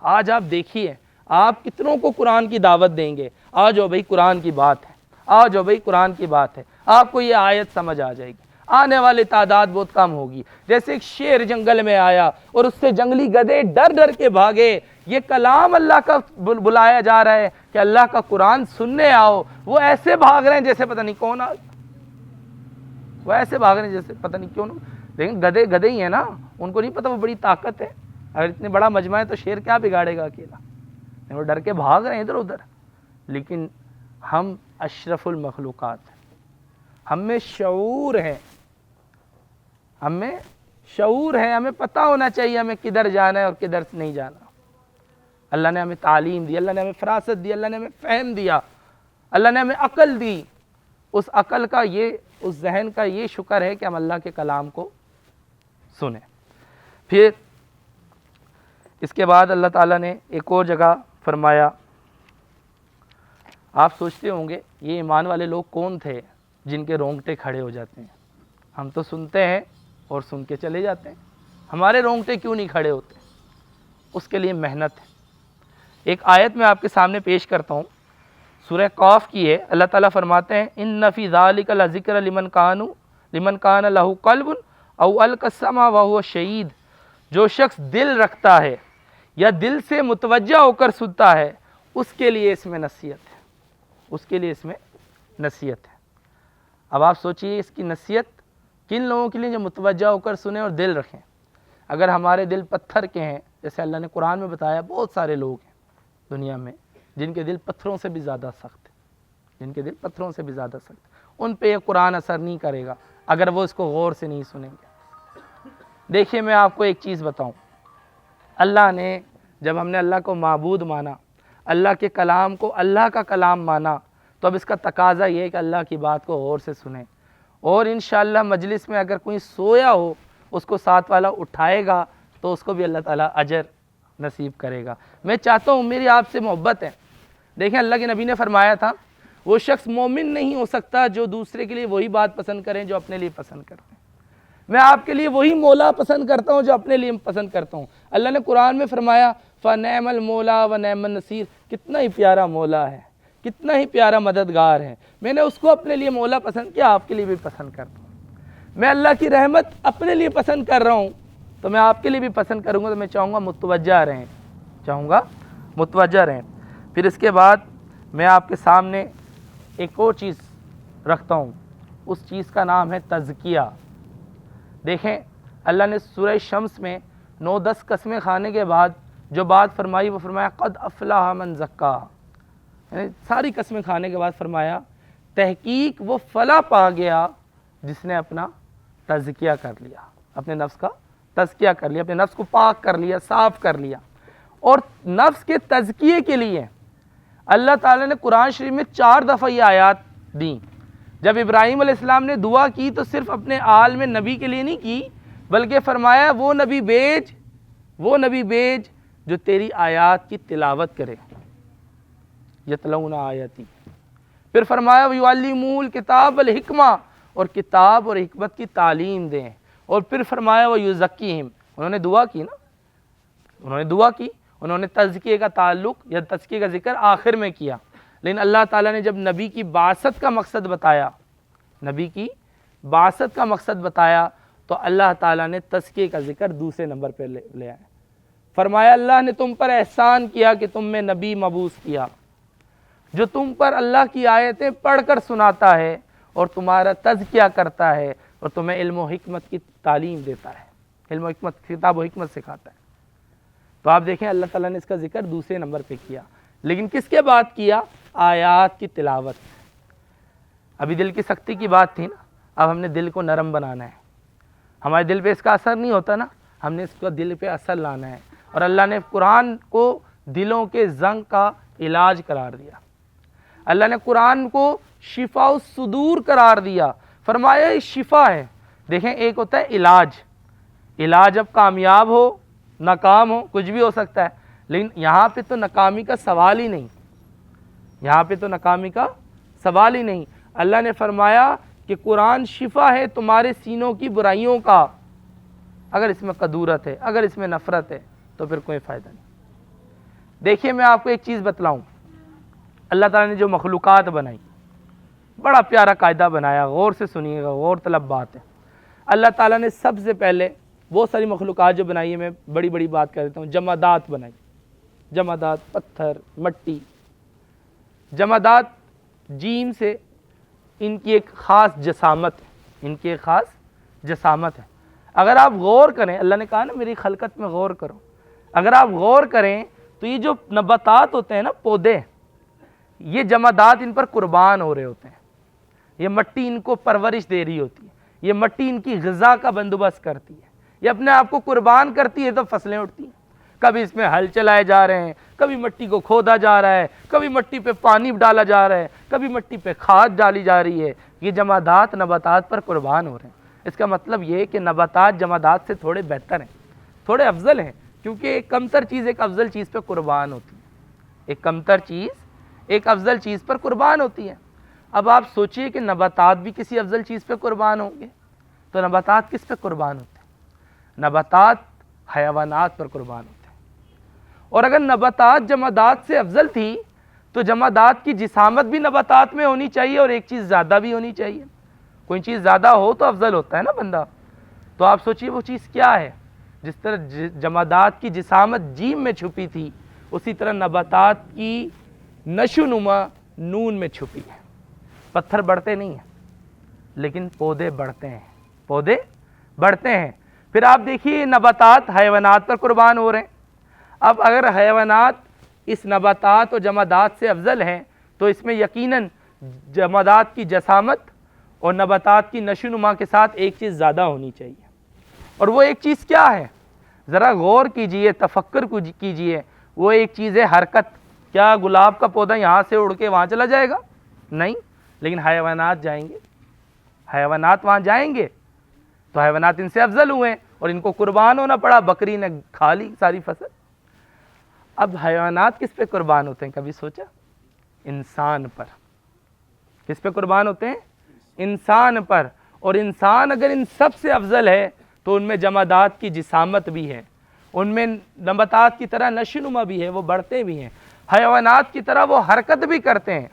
آج آپ دیکھیے آپ کتنوں کو قرآن کی دعوت دیں گے، آ جاؤ بھائی قرآن کی بات ہے، آ جاؤ بھائی قرآن کی بات ہے، آپ کو یہ آیت سمجھ آ جائے گی، آنے والی تعداد بہت کم ہوگی۔ جیسے ایک شیر جنگل میں آیا اور اس سے جنگلی گدھے ڈر ڈر کے بھاگے، یہ کلام اللہ کا بلایا جا رہا ہے کہ اللہ کا قرآن سننے آؤ، وہ ایسے بھاگ رہے ہیں جیسے پتہ نہیں کون وہ ایسے بھاگ رہے ہیں جیسے پتہ نہیں کیوں۔ لیکن گدھے گدھے ہی ہیں نا، ان کو نہیں پتہ وہ بڑی طاقت ہے، اگر اتنے بڑا مجمع ہے تو شیر کیا بگاڑے گا اکیلا، وہ ڈر کے بھاگ رہے ہیں ادھر ادھر۔ لیکن ہم اشرف المخلوقات ہیں، ہم میں شعور ہے، ہمیں پتہ ہونا چاہیے ہمیں کدھر جانا ہے اور کدھر نہیں جانا۔ اللہ نے ہمیں تعلیم دی، اللہ نے ہمیں فراست دی، اللہ نے ہمیں فہم دیا۔ اللہ نے ہمیں عقل دی، اس عقل کا اس ذہن کا یہ شکر ہے کہ ہم اللہ کے کلام کو سنیں۔ پھر اس کے بعد اللہ تعالیٰ نے ایک اور جگہ فرمایا، آپ سوچتے ہوں گے یہ ایمان والے لوگ کون تھے جن کے رونگٹے کھڑے ہو جاتے ہیں؟ ہم تو سنتے ہیں اور سن کے چلے جاتے ہیں، ہمارے رونگٹے کیوں نہیں کھڑے ہوتے؟ اس کے لیے محنت ہے۔ ایک آیت میں آپ کے سامنے پیش کرتا ہوں، سورہ قاف کی ہے۔ اللہ تعالیٰ فرماتے ہیں ان فی ذالک لذکر لمن کان لہ قلب او القی السمع وہو شہید، جو شخص دل رکھتا ہے یا دل سے متوجہ ہو کر سنتا ہے اس کے لیے اس میں نصیحت ہے، اس کے لیے اس میں نصیحت ہے۔ اب آپ سوچئے اس کی نصیحت کن لوگوں کے لیے جو متوجہ ہو کر سنیں اور دل رکھیں۔ اگر ہمارے دل پتھر کے ہیں، جیسے اللہ نے قرآن میں بتایا بہت سارے لوگ ہیں دنیا میں جن کے دل پتھروں سے بھی زیادہ سخت ہے، جن کے دل پتھروں سے بھی زیادہ سخت ہے، ان پہ یہ قرآن اثر نہیں کرے گا اگر وہ اس کو غور سے نہیں سنیں گے۔ دیکھیے میں آپ کو ایک چیز بتاؤں، اللہ نے جب ہم نے اللہ کو معبود مانا، اللہ کے کلام کو اللہ کا کلام مانا، تو اب اس کا تقاضا یہ ہے کہ اللہ کی بات کو غور سے سنیں، اور انشاءاللہ مجلس میں اگر کوئی سویا ہو اس کو ساتھ والا اٹھائے گا تو اس کو بھی اللہ تعالیٰ اجر نصیب کرے گا۔ میں چاہتا ہوں میری آپ سے محبت ہے۔ دیکھیں اللہ کے نبی نے فرمایا تھا وہ شخص مومن نہیں ہو سکتا جو دوسرے کے لیے وہی بات پسند کریں جو اپنے لیے پسند کرتے ہیں۔ میں آپ کے لیے وہی مولا پسند کرتا ہوں جو اپنے لیے پسند کرتا ہوں۔ اللہ نے قرآن میں فرمایا فَنِعْمَ الْمَوْلَىٰ وَنِعْمَ النَّصِيرُ، کتنا ہی پیارا مولا ہے، کتنا ہی پیارا مددگار ہے، میں نے اس کو اپنے لیے مولا پسند کیا، آپ کے لیے بھی پسند کرتا ہوں۔ میں اللہ کی رحمت اپنے لیے پسند کر رہا ہوں تو میں آپ کے لیے بھی پسند کروں گا، تو میں چاہوں گا متوجہ رہیں، چاہوں گا متوجہ رہیں۔ پھر اس کے بعد میں آپ کے سامنے ایک اور چیز رکھتا ہوں، اس چیز کا نام ہے تزکیہ۔ دیکھیں اللہ نے سورہ شمس میں 9-10 قسمیں کھانے کے بعد جو بات فرمائی وہ فرمایا قد افلح من زکاہا، یعنی ساری قسمیں کھانے کے بعد فرمایا تحقیق وہ فلاح پا گیا جس نے اپنا تزکیہ کر لیا، اپنے نفس کا تزکیہ کر لیا، اپنے نفس کو پاک کر لیا، صاف کر لیا۔ اور نفس کے تزکیے کے لیے اللہ تعالیٰ نے قرآن شریف میں 4 دفعہ یہ آیات دیں۔ جب ابراہیم علیہ السلام نے دعا کی تو صرف اپنے آل میں نبی کے لیے نہیں کی، بلکہ فرمایا وہ نبی بیج جو تیری آیات کی تلاوت کرے، یتلون آیاتی۔ پھر فرمایا وَيُعَلِّمُهُ الْكِتَابَ وَالْحِکْمَةَ، اور کتاب اور حکمت کی تعلیم دیں۔ اور پھر فرمایا وَيُزَكِّيهِمْ، انہوں نے دعا کی نا، انہوں نے دعا کی، انہوں نے تزکیے کا تعلق یا تزکیے کا ذکر آخر میں کیا، لیکن اللہ تعالیٰ نے جب نبی کی بعثت کا مقصد بتایا، نبی کی بعثت کا مقصد بتایا تو اللہ تعالیٰ نے تزکیے کا ذکر دوسرے نمبر پہ لے آئے۔ فرمایا اللہ نے تم پر احسان کیا کہ تم میں نبی مبعوث کیا جو تم پر اللہ کی آیتیں پڑھ کر سناتا ہے اور تمہارا تزکیہ کرتا ہے اور تمہیں علم و حکمت کی تعلیم دیتا ہے، علم و حکمت، کتاب و حکمت سکھاتا ہے۔ تو آپ دیکھیں اللہ تعالیٰ نے اس کا ذکر دوسرے نمبر پہ کیا، لیکن کس کے بعد کیا؟ آیات کی تلاوت۔ ابھی دل کی سختی کی بات تھی نا، اب ہم نے دل کو نرم بنانا ہے۔ ہمارے دل پہ اس کا اثر نہیں ہوتا نا، ہم نے اس کو دل پہ اثر لانا ہے، اور اللہ نے قرآن کو دلوں کے زنگ کا علاج قرار دیا۔ اللہ نے قرآن کو شفاء الصدور قرار دیا، فرمایا یہ شفا ہے۔ دیکھیں ایک ہوتا ہے علاج اب کامیاب ہو ناکام ہو کچھ بھی ہو سکتا ہے، لیکن یہاں پہ تو ناکامی کا سوال ہی نہیں، یہاں پہ تو ناکامی کا سوال ہی نہیں۔ اللہ نے فرمایا کہ قرآن شفا ہے تمہارے سینوں کی برائیوں کا، اگر اس میں قدورت ہے، اگر اس میں نفرت ہے تو پھر کوئی فائدہ نہیں۔ دیکھیے میں آپ کو ایک چیز بتلاؤں، اللہ تعالیٰ نے جو مخلوقات بنائی بڑا پیارا قاعدہ بنایا، غور سے سنیے گا، غور طلب بات ہے۔ اللہ تعالیٰ نے سب سے پہلے بہت ساری مخلوقات جو بنائی ہے، میں بڑی بڑی بات کر دیتا ہوں، جمادات بنائی، جمادات، پتھر، مٹی۔ جمادات جیم سے ان کی ایک خاص جسامت ہے، ان کی ایک خاص جسامت ہے۔ اگر آپ غور کریں، اللہ نے کہا نا میری خلقت میں غور کرو، اگر آپ غور کریں تو یہ جو نباتات ہوتے ہیں نا، پودے، یہ جمادات ان پر قربان ہو رہے ہوتے ہیں، یہ مٹی ان کو پرورش دے رہی ہوتی ہے، یہ مٹی ان کی غذا کا بندوبست کرتی ہے، یہ اپنے آپ کو قربان کرتی ہے تو فصلیں اٹھتی ہیں۔ کبھی اس میں ہل چلائے جا رہے ہیں، کبھی مٹی کو کھودا جا رہا ہے، کبھی مٹی پہ پانی ڈالا جا رہا ہے، کبھی مٹی پہ کھاد ڈالی جا رہی ہے۔ یہ جمادات نباتات پر قربان ہو رہے ہیں۔ اس کا مطلب یہ ہے کہ نباتات جمادات سے تھوڑے بہتر ہیں، تھوڑے افضل ہیں، کیونکہ ایک کمتر چیز ایک افضل چیز پہ قربان ہوتی ہے۔ ایک کمتر چیز ایک افضل چیز پر قربان ہوتی ہے۔ اب آپ سوچئے کہ نباتات بھی کسی افضل چیز پہ قربان ہوں گے، تو نباتات کس پہ قربان ہوتے ہیں؟ نباتات حیوانات پر قربان ہوتے ہیں۔ اور اگر نباتات جمادات سے افضل تھی تو جمادات کی جسامت بھی نباتات میں ہونی چاہیے اور ایک چیز زیادہ بھی ہونی چاہیے۔ کوئی چیز زیادہ ہو تو افضل ہوتا ہے نا بندہ۔ تو آپ سوچئے وہ چیز کیا ہے؟ جس طرح جمادات کی جسامت جیم میں چھپی تھی، اسی طرح نباتات کی نشو نما نون میں چھپی ہے۔ پتھر بڑھتے نہیں ہیں لیکن پودے بڑھتے ہیں، پودے بڑھتے ہیں۔ پھر آپ دیکھیے نباتات حیوانات پر قربان ہو رہے ہیں۔ اب اگر حیوانات اس نباتات اور جمادات سے افضل ہیں تو اس میں یقیناً جمادات کی جسامت اور نباتات کی نشو نما کے ساتھ ایک چیز زیادہ ہونی چاہیے، اور وہ ایک چیز کیا ہے؟ ذرا غور کیجئے، تفکر کیجئے۔ وہ ایک چیز ہے حرکت۔ کیا گلاب کا پودا یہاں سے اڑ کے وہاں چلا جائے گا؟ نہیں، لیکن حیوانات جائیں گے، حیوانات وہاں جائیں گے، تو حیوانات ان سے افضل ہوئے اور ان کو قربان ہونا پڑا، بکری نے کھا لی ساری فصل۔ اب حیوانات کس پہ قربان ہوتے ہیں؟ کبھی سوچا؟ انسان پر۔ کس پہ قربان ہوتے ہیں؟ انسان پر۔ اور انسان اگر ان سب سے افضل ہے تو ان میں جمادات کی جسامت بھی ہے، ان میں نباتات کی طرح نشو نما بھی ہے، وہ بڑھتے بھی ہیں، حیوانات کی طرح وہ حرکت بھی کرتے ہیں،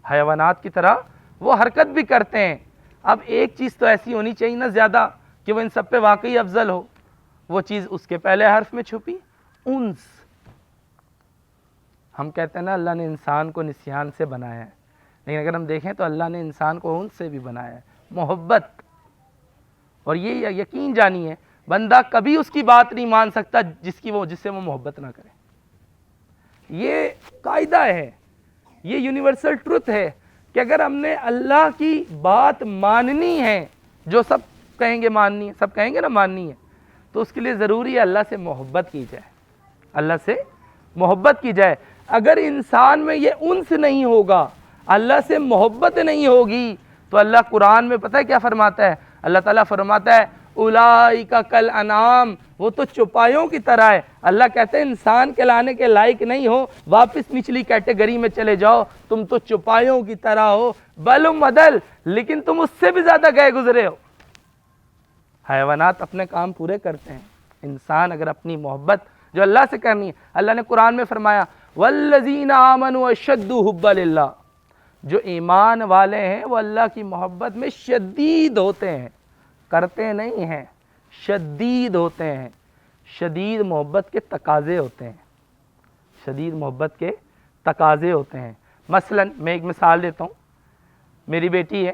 حیوانات کی طرح وہ حرکت بھی کرتے ہیں۔ اب ایک چیز تو ایسی ہونی چاہیے نا زیادہ کہ وہ ان سب پہ واقعی افضل ہو، وہ چیز اس کے پہلے حرف میں چھپی، انس۔ ہم کہتے ہیں نا اللہ نے انسان کو نسیان سے بنایا ہے، لیکن اگر ہم دیکھیں تو اللہ نے انسان کو انس سے بھی بنایا ہے، محبت۔ اور یہ یقین جانیے بندہ کبھی اس کی بات نہیں مان سکتا جس سے وہ محبت نہ کرے۔ یہ قاعدہ ہے، یہ یونیورسل ٹروتھ ہے کہ اگر ہم نے اللہ کی بات ماننی ہے، جو سب کہیں گے ماننی ہے، سب کہیں گے نا ماننی ہے، تو اس کے لیے ضروری ہے اللہ سے محبت کی جائے، اللہ سے محبت کی جائے۔ اگر انسان میں یہ انس نہیں ہوگا، اللہ سے محبت نہیں ہوگی، تو اللہ قرآن میں پتہ ہے کیا فرماتا ہے؟ اللہ تعالیٰ فرماتا ہے اولئک کالانعام، وہ تو چوپایوں کی طرح ہے۔ اللہ کہتے ہیں انسان کہلانے کے لائق نہیں ہو، واپس نچلی کیٹیگری میں چلے جاؤ، تم تو چوپایوں کی طرح ہو، بل ہم ادل، لیکن تم اس سے بھی زیادہ گئے گزرے ہو۔ حیوانات اپنے کام پورے کرتے ہیں، انسان اگر اپنی محبت جو اللہ سے کرنی ہے، اللہ نے قرآن میں فرمایا والذین آمنوا اشد حبا للہ، جو ایمان والے ہیں وہ اللہ کی محبت میں شدید ہوتے ہیں، کرتے نہیں ہیں، شدید ہوتے ہیں۔ شدید محبت کے تقاضے ہوتے ہیں، شدید محبت کے تقاضے ہوتے ہیں۔ مثلا میں ایک مثال دیتا ہوں، میری بیٹی ہے،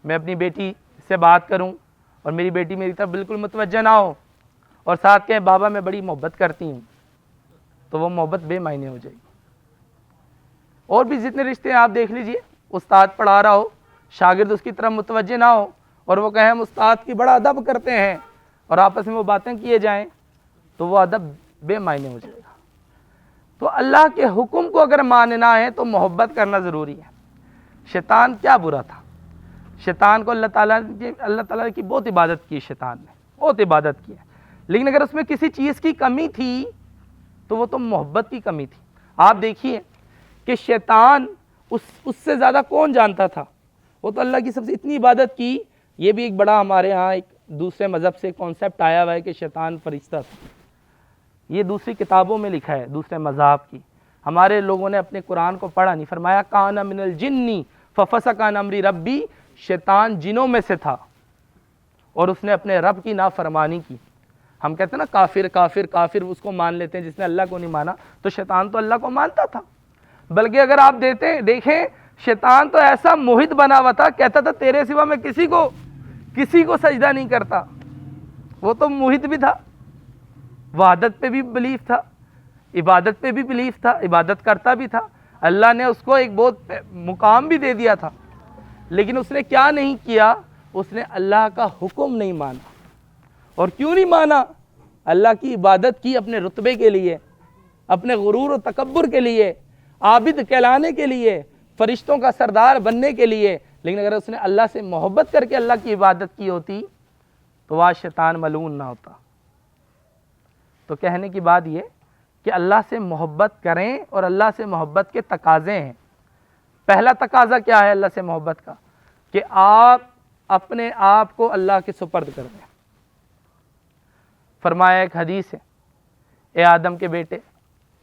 میں اپنی بیٹی سے بات کروں اور میری بیٹی میری طرف بالکل متوجہ نہ ہو اور ساتھ کہیں بابا میں بڑی محبت کرتی ہوں، تو وہ محبت بے معنی ہو جائے گی۔ اور بھی جتنے رشتے ہیں آپ دیکھ لیجئے، استاد پڑھا رہا ہو، شاگرد اس کی طرف متوجہ نہ ہو اور وہ کہیں ہم استاد کی بڑا ادب کرتے ہیں اور آپس میں وہ باتیں کیے جائیں، تو وہ ادب بے معنی ہو جائے گا۔ تو اللہ کے حکم کو اگر ماننا ہے تو محبت کرنا ضروری ہے۔ شیطان کیا برا تھا؟ شیطان کو اللہ تعالیٰ کی بہت عبادت کی، شیطان نے بہت عبادت کی ہے، لیکن اگر اس میں کسی چیز کی کمی تھی تو وہ تو محبت کی کمی تھی۔ آپ دیکھیے کہ شیطان اس سے زیادہ کون جانتا تھا؟ وہ تو اللہ کی سب سے اتنی عبادت کی۔ یہ بھی ایک بڑا ہمارے ہاں ایک دوسرے مذہب سے کانسیپٹ آیا ہوا ہے کہ شیطان فرشتہ تھا، یہ دوسری کتابوں میں لکھا ہے دوسرے مذاہب کی۔ ہمارے لوگوں نے اپنے قرآن کو پڑھا نہیں، فرمایا کان من الجن ففسق عن امر ربی، شیطان جنوں میں سے تھا اور اس نے اپنے رب کی نافرمانی کی۔ ہم کہتے ہیں نا کافر کافر کافر، اس کو مان لیتے ہیں جس نے اللہ کو نہیں مانا، تو شیطان تو اللہ کو مانتا تھا۔ بلکہ اگر آپ دیکھیں شیطان تو ایسا موحد بنا ہوا تھا، کہتا تھا تیرے سوا میں کسی کو سجدہ نہیں کرتا۔ وہ تو موحد بھی تھا، وحدت پہ بھی بلیف تھا، عبادت پہ بھی بلیف تھا، عبادت کرتا بھی تھا، اللہ نے اس کو ایک بہت مقام بھی دے دیا تھا، لیکن اس نے کیا نہیں کیا؟ اس نے اللہ کا حکم نہیں مانا۔ اور کیوں نہیں مانا؟ اللہ کی عبادت کی اپنے رتبے کے لیے، اپنے غرور و تکبر کے لیے، عابد کہلانے کے لیے، فرشتوں کا سردار بننے کے لیے، لیکن اگر اس نے اللہ سے محبت کر کے اللہ کی عبادت کی ہوتی تو وہ شیطان ملعون نہ ہوتا۔ تو کہنے کی بات یہ کہ اللہ سے محبت کریں، اور اللہ سے محبت کے تقاضے ہیں۔ پہلا تقاضا کیا ہے اللہ سے محبت کا؟ کہ آپ اپنے آپ کو اللہ کے سپرد کر دیں۔ فرمایا ایک حدیث ہے، اے آدم کے بیٹے،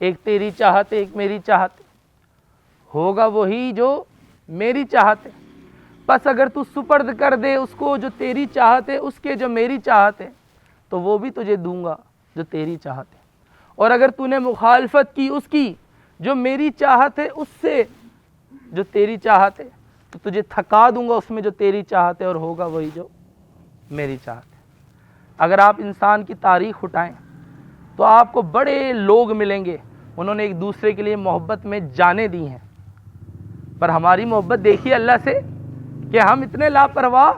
ایک تیری چاہت ہے ایک میری چاہت ہے، ہوگا وہی جو میری چاہت ہے، بس اگر تو سپرد کر دے اس کو جو تیری چاہت ہے اس کے جو میری چاہت ہے، تو وہ بھی تجھے دوں گا جو تیری چاہت ہے، اور اگر تو نے مخالفت کی اس کی جو میری چاہت ہے اس سے جو تیری چاہت ہے، تو تجھے تھکا دوں گا اس میں جو تیری چاہت ہے، اور ہوگا وہی جو میری چاہت ہے۔ اگر آپ انسان کی تاریخ اٹھائیں تو آپ کو بڑے لوگ ملیں گے، انہوں نے ایک دوسرے کے لیے محبت میں جانیں دی ہیں، پر ہماری محبت دیکھیے اللہ سے کہ ہم اتنے لاپرواہ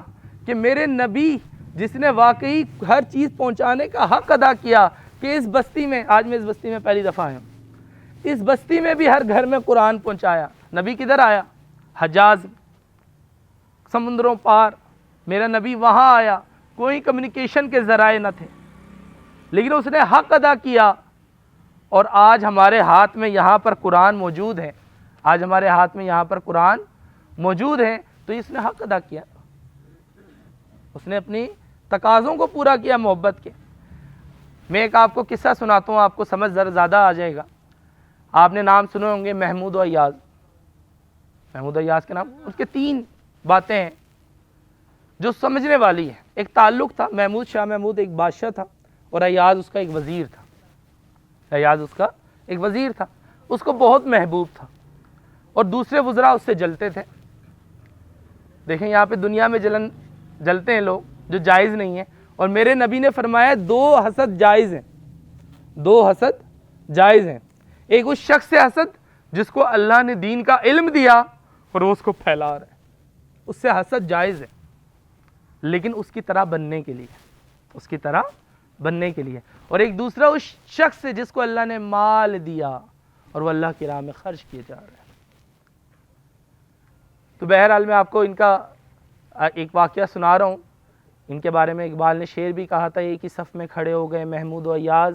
کہ میرے نبی جس نے واقعی ہر چیز پہنچانے کا حق ادا کیا، کہ اس بستی میں، آج میں اس بستی میں پہلی دفعہ آیا ہوں، اس بستی میں بھی ہر گھر میں قرآن پہنچایا۔ نبی کدھر آیا؟ حجاز، سمندروں پار، میرا نبی وہاں آیا، کوئی کمیونیکیشن کے ذرائع نہ تھے، لیکن اس نے حق ادا کیا، اور آج ہمارے ہاتھ میں یہاں پر قرآن موجود ہے، آج ہمارے ہاتھ میں یہاں پر قرآن موجود ہے، تو اس نے حق ادا کیا، اس نے اپنی تقاضوں کو پورا کیا محبت کے۔ میں ایک آپ کو قصہ سناتا ہوں، آپ کو سمجھ زیادہ آ جائے گا۔ آپ نے نام سنے ہوں گے محمود و ایاز۔ محمود و ایاز کے نام، اس کے 3 باتیں ہیں جو سمجھنے والی ہیں۔ ایک تعلق تھا، محمود شاہ محمود ایک بادشاہ تھا، اور ایاز اس کا ایک وزیر تھا۔ ایاز اس کا ایک وزیر تھا، اس کو بہت محبوب تھا، اور دوسرے وزراء اس سے جلتے تھے۔ دیکھیں یہاں پہ دنیا میں جلتے ہیں لوگ جو جائز نہیں ہے، اور میرے نبی نے فرمایا 2 حسد جائز ہیں، 2 حسد جائز ہیں۔ ایک اس شخص سے حسد جس کو اللہ نے دین کا علم دیا اور وہ اس کو پھیلا رہا ہے، اس سے حسد جائز ہے، لیکن اس کی طرح بننے کے لیے، اس کی طرح بننے کے لیے۔ اور ایک دوسرا اس شخص سے جس کو اللہ نے مال دیا اور وہ اللہ کی راہ میں خرچ کیے جا رہے ہیں۔ تو بہرحال میں آپ کو ان کا ایک واقعہ سنا رہا ہوں۔ ان کے بارے میں اقبال نے شعر بھی کہا تھا، ایک ہی صف میں کھڑے ہو گئے محمود و ایاز،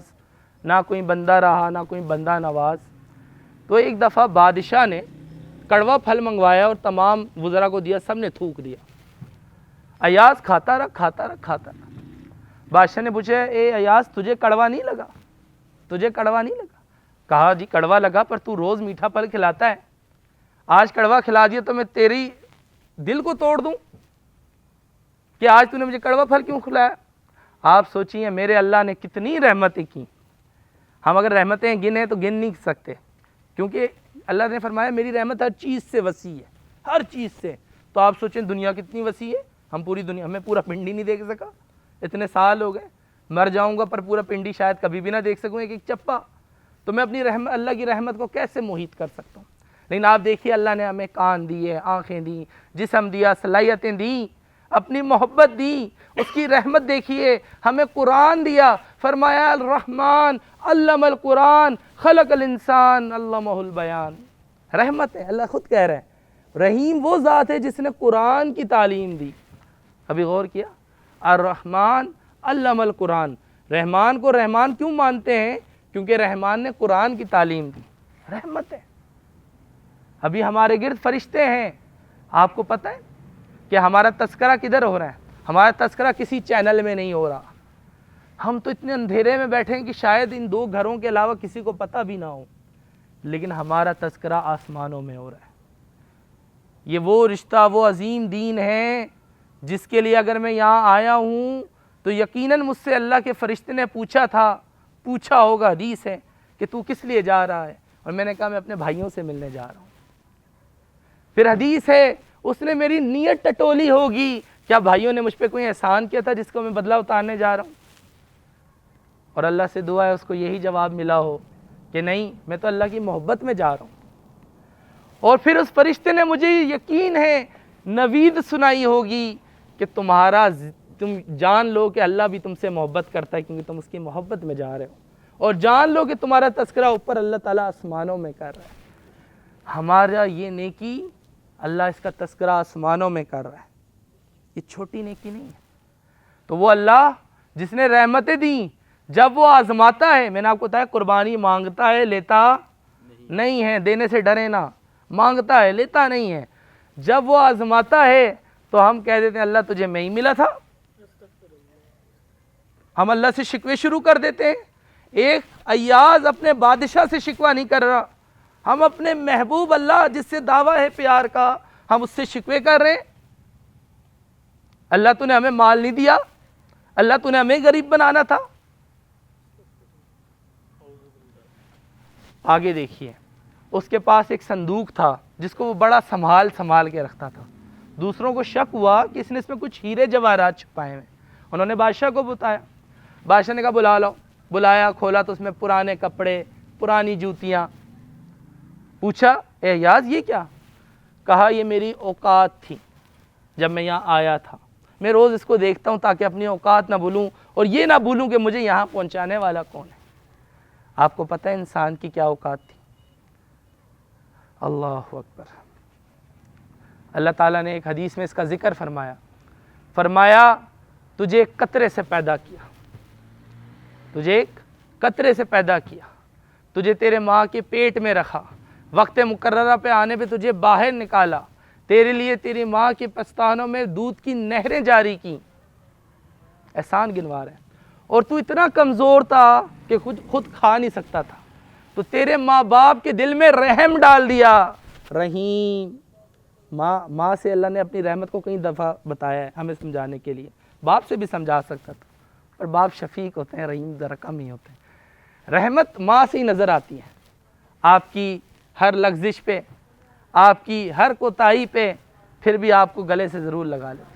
نہ کوئی بندہ رہا نہ کوئی بندہ نواز۔ تو ایک دفعہ بادشاہ نے کڑوا پھل منگوایا اور تمام وزراء کو دیا، سب نے تھوک دیا۔ ایاز کھاتا رہا۔ بادشاہ نے پوچھا، اے ایاز تجھے کڑوا نہیں لگا؟ تجھے کڑوا نہیں لگا؟ کہا جی کڑوا لگا، پر تو روز میٹھا پھل کھلاتا ہے، آج کڑوا کھلا دیا تو میں تیری دل کو توڑ دوں کہ آج تو نے مجھے کڑوا پھل کیوں کھلایا؟ آپ سوچیے میرے اللہ نے کتنی رحمتیں کی۔ ہم اگر رحمتیں گنیں تو گن نہیں سکتے، کیونکہ اللہ نے فرمایا میری رحمت ہر چیز سے وسیع ہے، ہر چیز سے۔ تو آپ سوچیں دنیا کتنی وسیع ہے، ہم پوری دنیا، ہمیں پورا پنڈی نہیں دیکھ سکا، اتنے سال ہو گئے، مر جاؤں گا پر پورا پنڈی شاید کبھی بھی نہ دیکھ سکوں، ایک چپا، تو میں اپنی اللہ کی رحمت کو کیسے محیط کر سکتا ہوں؟ لیکن آپ دیکھیے اللہ نے ہمیں کان دیے، آنکھیں دی، جسم دیا، صلاحیتیں دی، اپنی محبت دی، اس کی رحمت دیکھیے، ہمیں قرآن دیا، فرمایا الرحمن علم القرآن خلق الانسان علمہ البیان۔ رحمت ہے، اللہ خود کہہ رہے ہیں رحیم وہ ذات ہے جس نے قرآن کی تعلیم دی۔ ابھی غور کیا، الرحمن علم القرآن، رحمان کو رحمان کیوں مانتے ہیں؟ کیونکہ رحمان نے قرآن کی تعلیم دی، رحمت ہے۔ ابھی ہمارے گرد فرشتے ہیں، آپ کو پتہ ہے کہ ہمارا تذکرہ کدھر ہو رہا ہے؟ ہمارا تذکرہ کسی چینل میں نہیں ہو رہا، ہم تو اتنے اندھیرے میں بیٹھے ہیں کہ شاید ان 2 گھروں کے علاوہ کسی کو پتہ بھی نہ ہو، لیکن ہمارا تذکرہ آسمانوں میں ہو رہا ہے۔ یہ وہ رشتہ، وہ عظیم دین ہے جس کے لیے اگر میں یہاں آیا ہوں تو یقیناً مجھ سے اللہ کے فرشتے نے پوچھا ہوگا، حدیث ہے کہ تو کس لیے جا رہا ہے، اور میں نے کہا میں اپنے بھائیوں سے ملنے جا رہا ہوں۔ پھر حدیث ہے اس نے میری نیت ٹٹولی ہوگی، کیا بھائیوں نے مجھ پہ کوئی احسان کیا تھا جس کو میں بدلہ اتارنے جا رہا ہوں؟ اور اللہ سے دعا ہے اس کو یہی جواب ملا ہو کہ نہیں، میں تو اللہ کی محبت میں جا رہا ہوں۔ اور پھر اس فرشتے نے مجھے یقین ہے نوید سنائی ہوگی کہ تم جان لو کہ اللہ بھی تم سے محبت کرتا ہے کیونکہ تم اس کی محبت میں جا رہے ہو، اور جان لو کہ تمہارا تذکرہ اوپر اللہ تعالیٰ آسمانوں میں کر رہا ہے۔ ہمارا یہ نیکی اللہ اس کا تذکرہ آسمانوں میں کر رہا ہے، یہ چھوٹی نیکی نہیں ہے۔ تو وہ اللہ جس نے رحمتیں دیں، جب وہ آزماتا ہے، میں نے آپ کو بتایا قربانی مانگتا ہے لیتا نہیں ہے، دینے سے ڈرے نہ، مانگتا ہے لیتا نہیں ہے۔ جب وہ آزماتا ہے تو ہم کہہ دیتے ہیں اللہ تجھے میں ہی ملا تھا، ہم اللہ سے شکوے شروع کر دیتے ہیں۔ ایک ایاز اپنے بادشاہ سے شکوہ نہیں کر رہا، ہم اپنے محبوب اللہ جس سے دعویٰ ہے پیار کا، ہم اس سے شکوے کر رہے ہیں۔ اللہ تو نے ہمیں مال نہیں دیا، اللہ تو نے ہمیں غریب بنانا تھا۔ آگے دیکھیے، اس کے پاس ایک صندوق تھا جس کو وہ بڑا سنبھال کے رکھتا تھا۔ دوسروں کو شک ہوا کہ اس نے اس میں کچھ ہیرے جواہرات چھپائے ہیں، انہوں نے بادشاہ کو بتایا، بادشاہ نے کہا بلا لو، بلایا، کھولا تو اس میں پرانے کپڑے، پرانی جوتیاں۔ پوچھا اے ایاز یہ کیا؟ کہا یہ میری اوقات تھی جب میں یہاں آیا تھا، میں روز اس کو دیکھتا ہوں تاکہ اپنی اوقات نہ بھولوں اور یہ نہ بھولوں کہ مجھے یہاں پہنچانے والا کون ہے۔ آپ کو پتہ ہے انسان کی کیا اوقات تھی؟ اللہ اکبر۔ اللہ تعالیٰ نے ایک حدیث میں اس کا ذکر فرمایا تجھے ایک قطرے سے پیدا کیا، تجھے ایک قطرے سے پیدا کیا، تجھے تیرے ماں کے پیٹ میں رکھا، وقت مقررہ پہ آنے پہ تجھے باہر نکالا، تیرے لیے تیری ماں کے پستانوں میں دودھ کی نہریں جاری کی، احسان گنوا رہے ہیں، اور تو اتنا کمزور تھا کہ خود کھا نہیں سکتا تھا، تو تیرے ماں باپ کے دل میں رحم ڈال دیا۔ رحیم، ماں سے اللہ نے اپنی رحمت کو کئی دفعہ بتایا ہے ہمیں سمجھانے کے لیے، باپ سے بھی سمجھا سکتا تھا، اور باپ شفیق ہوتے ہیں، رحیم ذرا کم ہی ہوتے ہیں۔ رحمت ماں سے ہی نظر آتی ہے، آپ کی ہر لغزش پہ، آپ کی ہر کوتاہی پہ، پھر بھی آپ کو گلے سے ضرور لگا لیتے۔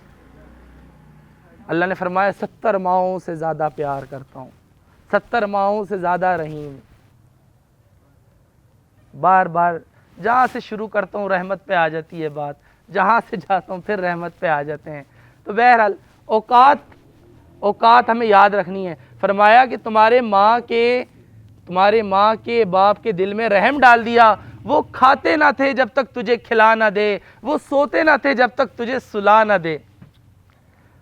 اللہ نے فرمایا 70 ماؤں سے زیادہ پیار کرتا ہوں، 70 ماؤں سے زیادہ رحیم۔ بار بار جہاں سے شروع کرتا ہوں رحمت پہ آ جاتی ہے بات، جہاں سے جاتا ہوں پھر رحمت پہ آ جاتے ہیں۔ تو بہرحال اوقات ہمیں یاد رکھنی ہے۔ فرمایا کہ تمہارے ماں کے باپ کے دل میں رحم ڈال دیا، وہ کھاتے نہ تھے جب تک تجھے کھلا نہ دے، وہ سوتے نہ تھے جب تک تجھے سلا نہ دے۔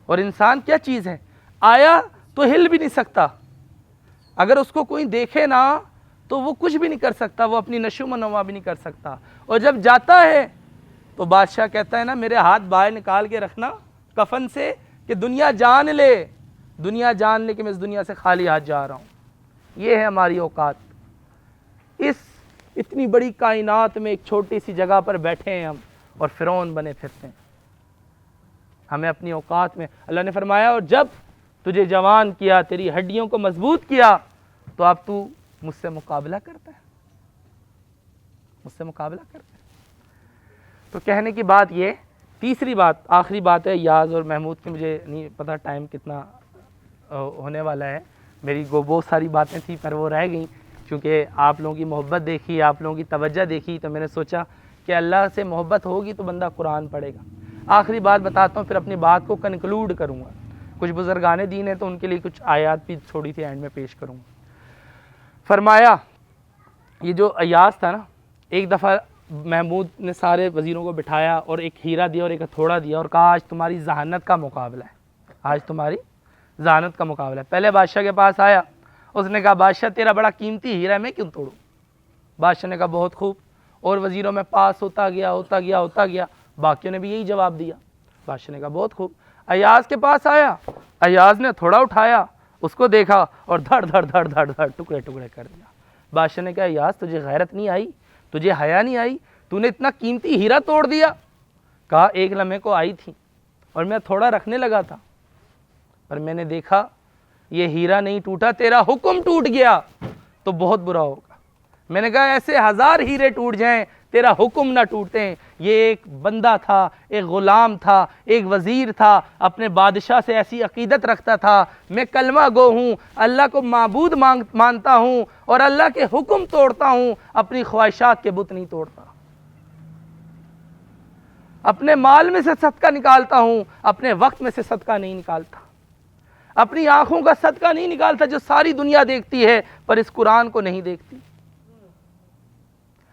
اور انسان کیا چیز ہے؟ آیا تو ہل بھی نہیں سکتا، اگر اس کو کوئی دیکھے نا تو وہ کچھ بھی نہیں کر سکتا، وہ اپنی نشو و نما بھی نہیں کر سکتا، اور جب جاتا ہے تو بادشاہ کہتا ہے نا میرے ہاتھ باہر نکال کے رکھنا کفن سے کہ دنیا جان لے کہ میں اس دنیا سے خالی ہاتھ جا رہا ہوں۔ یہ ہے ہماری اوقات۔ اس اتنی بڑی کائنات میں ایک چھوٹی سی جگہ پر بیٹھے ہیں ہم اور فرعون بنے پھرتے ہیں۔ ہمیں اپنی اوقات میں اللہ نے فرمایا اور جب تجھے جوان کیا، تیری ہڈیوں کو مضبوط کیا، تو اب تو مجھ سے مقابلہ کرتا ہے، مجھ سے مقابلہ کرتا ہے۔ تو کہنے کی بات یہ، تیسری بات، آخری بات ہے یاز اور محمود کی، مجھے نہیں پتا ٹائم کتنا ہونے والا ہے، میری بہت ساری باتیں تھیں پر وہ رہ گئیں، کیونکہ آپ لوگوں کی محبت دیکھی، آپ لوگوں کی توجہ دیکھی، تو میں نے سوچا کہ اللہ سے محبت ہوگی تو بندہ قرآن پڑھے گا۔ آخری بات بتاتا ہوں، پھر اپنی بات کو کنکلوڈ کروں گا۔ کچھ بزرگان دین ہیں تو ان کے لیے کچھ آیات بھی تھوڑی سی اینڈ میں پیش کروں گا۔ فرمایا یہ جو ایاز تھا نا، ایک دفعہ محمود نے سارے وزیروں کو بٹھایا اور ایک ہیرا دیا اور ایک ہتھوڑا دیا اور کہا آج تمہاری ذہانت کا مقابلہ ہے، آج تمہاری ذہانت کا مقابلہ ہے۔ پہلے بادشاہ کے پاس آیا، اس نے کہا بادشاہ تیرا بڑا قیمتی ہیرا ہے، میں کیوں توڑوں؟ بادشاہ نے کہا بہت خوب، اور وزیروں میں پاس ہوتا گیا، باقیوں نے بھی یہی جواب دیا۔ بادشاہ نے کہا بہت خوب، ایاز کے پاس آیا، ایاز نے تھوڑا اٹھایا، اس کو دیکھا اور دھڑ ٹکڑے کر دیا۔ بادشاہ نے کہا ایاز تجھے غیرت نہیں آئی، تجھے حیا نہیں آئی، تو نے اتنا قیمتی ہیرا توڑ دیا؟ کہا ایک لمحے کو آئی تھی اور میں تھوڑا رکھنے لگا تھا، پر میں نے دیکھا یہ ہیرا نہیں ٹوٹا، تیرا حکم ٹوٹ گیا تو بہت برا ہوگا۔ میں نے کہا ایسے 1000 ہیرے ٹوٹ جائیں تیرا حکم نہ ٹوٹیں۔ یہ ایک بندہ تھا، ایک غلام تھا، ایک وزیر تھا، اپنے بادشاہ سے ایسی عقیدت رکھتا تھا میں کلمہ گو ہوں، اللہ کو معبود مانتا ہوں اور اللہ کے حکم توڑتا ہوں، اپنی خواہشات کے بت نہیں توڑتا، اپنے مال میں سے صدقہ نکالتا ہوں، اپنے وقت میں سے صدقہ نہیں نکالتا۔ اپنی آنکھوں کا صدقہ نہیں نکالتا جو ساری دنیا دیکھتی ہے پر اس قرآن کو نہیں دیکھتی،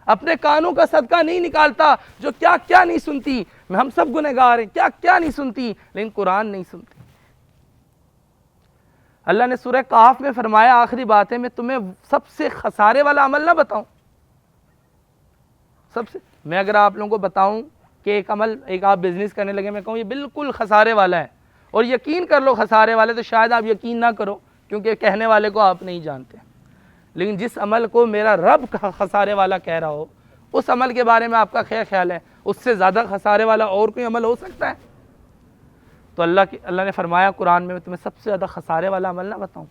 اپنے کانوں کا صدقہ نہیں نکالتا جو کیا کیا نہیں سنتی، ہم سب گنہگار ہیں، کیا کیا نہیں سنتی لیکن قرآن نہیں سنتی۔ اللہ نے سورہ کہف میں فرمایا آخری بات ہے، میں تمہیں سب سے خسارے والا عمل نہ بتاؤں، میں اگر آپ لوگوں کو بتاؤں کہ ایک عمل، ایک آپ بزنس کرنے لگے، میں کہوں یہ بالکل خسارے والا ہے اور یقین کر لو خسارے والے، تو شاید آپ یقین نہ کرو کیونکہ کہنے والے کو آپ نہیں جانتے، لیکن جس عمل کو میرا رب خسارے والا کہہ رہا ہو اس عمل کے بارے میں آپ کا کیا خیال ہے؟ اس سے زیادہ خسارے والا اور کوئی عمل ہو سکتا ہے؟ تو اللہ نے فرمایا قرآن میں تمہیں سب سے زیادہ خسارے والا عمل نہ بتاؤں،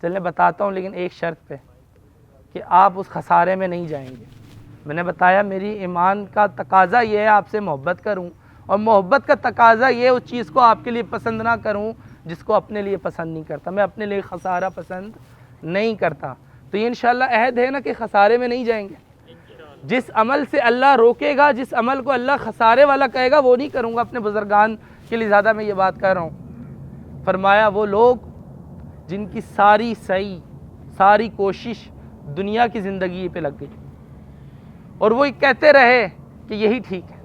چلیں بتاتا ہوں لیکن ایک شرط پہ کہ آپ اس خسارے میں نہیں جائیں گے۔ میں نے بتایا میری ایمان کا تقاضا یہ ہے آپ سے محبت کروں، اور محبت کا تقاضا یہ اس چیز کو آپ کے لیے پسند نہ کروں جس کو اپنے لیے پسند نہیں کرتا، میں اپنے لیے خسارہ پسند نہیں کرتا۔ تو یہ انشاءاللہ عہد ہے نا کہ خسارے میں نہیں جائیں گے، جس عمل سے اللہ روکے گا، جس عمل کو اللہ خسارے والا کہے گا وہ نہیں کروں گا۔ اپنے بزرگان کے لیے زیادہ میں یہ بات کر رہا ہوں، فرمایا وہ لوگ جن کی ساری سعی، ساری کوشش دنیا کی زندگی پہ لگ گئی اور وہ کہتے رہے کہ یہی ٹھیک ہے،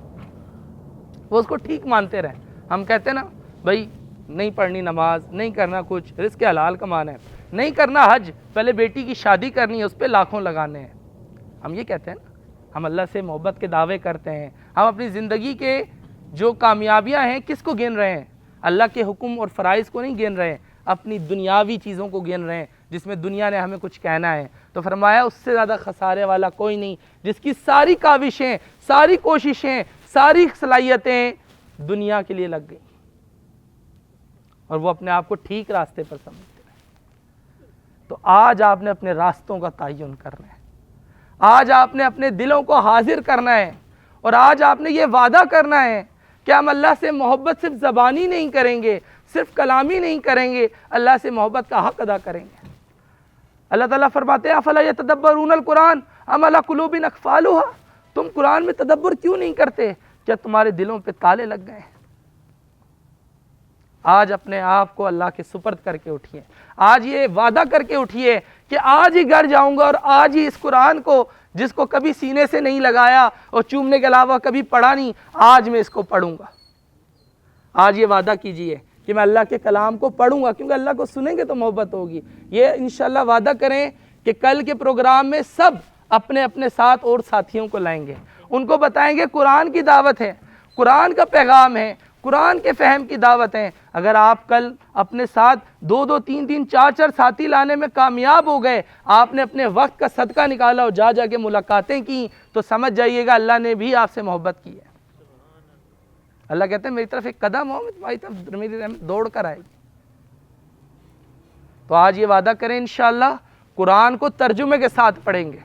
وہ اس کو ٹھیک مانتے رہے۔ ہم کہتے ہیں نا بھائی نہیں پڑھنی نماز، نہیں کرنا کچھ، رزق حلال کمانا ہے، نہیں کرنا حج، پہلے بیٹی کی شادی کرنی ہے اس پہ لاکھوں لگانے ہیں، ہم یہ کہتے ہیں نا۔ ہم اللہ سے محبت کے دعوے کرتے ہیں، ہم اپنی زندگی کے جو کامیابیاں ہیں کس کو گن رہے ہیں؟ اللہ کے حکم اور فرائض کو نہیں گن رہے ہیں، اپنی دنیاوی چیزوں کو گن رہے ہیں جس میں دنیا نے ہمیں کچھ کہنا ہے۔ تو فرمایا اس سے زیادہ خسارے والا کوئی نہیں جس کی ساری کاوشیں، ساری کوششیں، ساری صلاحیتیں دنیا کے لیے لگ گئیں اور وہ اپنے آپ کو ٹھیک راستے پر سمجھتے ہیں۔ تو آج آپ نے اپنے راستوں کا تعین کرنا ہے، آج آپ نے اپنے دلوں کو حاضر کرنا ہے، اور آج آپ نے یہ وعدہ کرنا ہے کہ ہم اللہ سے محبت صرف زبانی نہیں کریں گے، صرف کلامی نہیں کریں گے، اللہ سے محبت کا حق ادا کریں گے۔ اللہ تعالیٰ فرماتے ہیں افلا یتدبرون القرآن ام علی قلوب اقفالها، تم قرآن میں تدبر کیوں نہیں کرتے؟ کیا تمہارے دلوں پہ تالے لگ گئے ہیں؟ آج اپنے آپ کو اللہ کے سپرد کر کے اٹھیے، آج یہ وعدہ کر کے اٹھیے کہ آج ہی گھر جاؤں گا اور آج ہی اس قرآن کو جس کو کبھی سینے سے نہیں لگایا اور چومنے کے علاوہ کبھی پڑھا نہیں، آج میں اس کو پڑھوں گا۔ آج یہ وعدہ کیجئے کہ میں اللہ کے کلام کو پڑھوں گا، کیونکہ اللہ کو سنیں گے تو محبت ہوگی۔ یہ انشاءاللہ وعدہ کریں کہ کل کے پروگرام میں سب اپنے اپنے ساتھ اور ساتھیوں کو لائیں گے، ان کو بتائیں گے قرآن کی دعوت ہے، قرآن کا پیغام ہے، قرآن کے فہم کی دعوت ہے۔ اگر آپ کل اپنے ساتھ دو دو تین تین چار چار ساتھی لانے میں کامیاب ہو گئے، آپ نے اپنے وقت کا صدقہ نکالا اور جا جا کے ملاقاتیں کی، تو سمجھ جائیے گا اللہ نے بھی آپ سے محبت کی ہے۔ اللہ کہتے ہیں میری طرف ایک قدم ہو، میں تمہاری طرف میری رحمت دوڑ کر آئے گی۔ تو آج یہ وعدہ کریں انشاءاللہ قرآن کو ترجمے کے ساتھ پڑھیں گے۔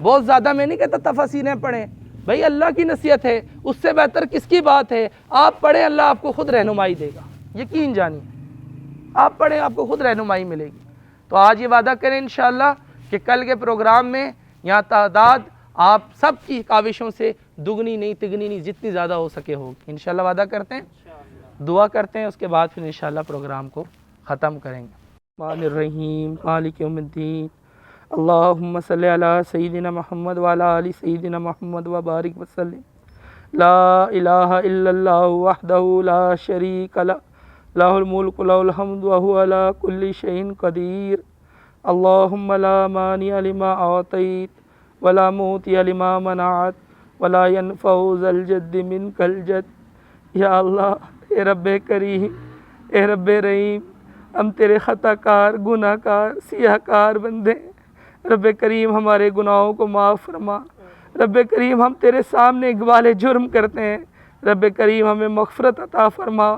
بہت زیادہ میں نہیں کہتا تفاسیریں پڑھیں، بھائی اللہ کی نصیحت ہے، اس سے بہتر کس کی بات ہے؟ آپ پڑھیں، اللہ آپ کو خود رہنمائی دے گا، یقین جانیے، آپ پڑھیں آپ کو خود رہنمائی ملے گی۔ تو آج یہ وعدہ کریں انشاءاللہ کہ کل کے پروگرام میں یہاں تعداد آپ سب کی کاوشوں سے دگنی نہیں تگنی نہیں، جتنی زیادہ ہو سکے ہوگی انشاءاللہ۔ وعدہ کرتے ہیں، دعا کرتے ہیں، اس کے بعد پھر انشاءاللہ پروگرام کو ختم کریں گے۔ الرحمن الرحیم مالک یوم الدین، اللہم صلی علی سیدنا محمد وعلی آل سیدنا محمد وبارک وسلم۔ لا الہ الا اللہ وحدہ لا شریک لہ، لہ الملک لہ الحمد وہو علی کل شیء قدیر۔ اللہم لا مانع لما اعطیت ولا معطی لما منعت ولا ينفع ذا الجد منک الجد۔ یا اللہ، اے رب کریم، اے رب رحیم، ہم تیرے خطا کار، گناہ کار، سیاہ کار بندے ہیں۔ رب کریم ہمارے گناہوں کو معاف فرما۔ رب کریم ہم تیرے سامنے اقبال جرم کرتے ہیں، رب کریم ہمیں مغفرت عطا فرما۔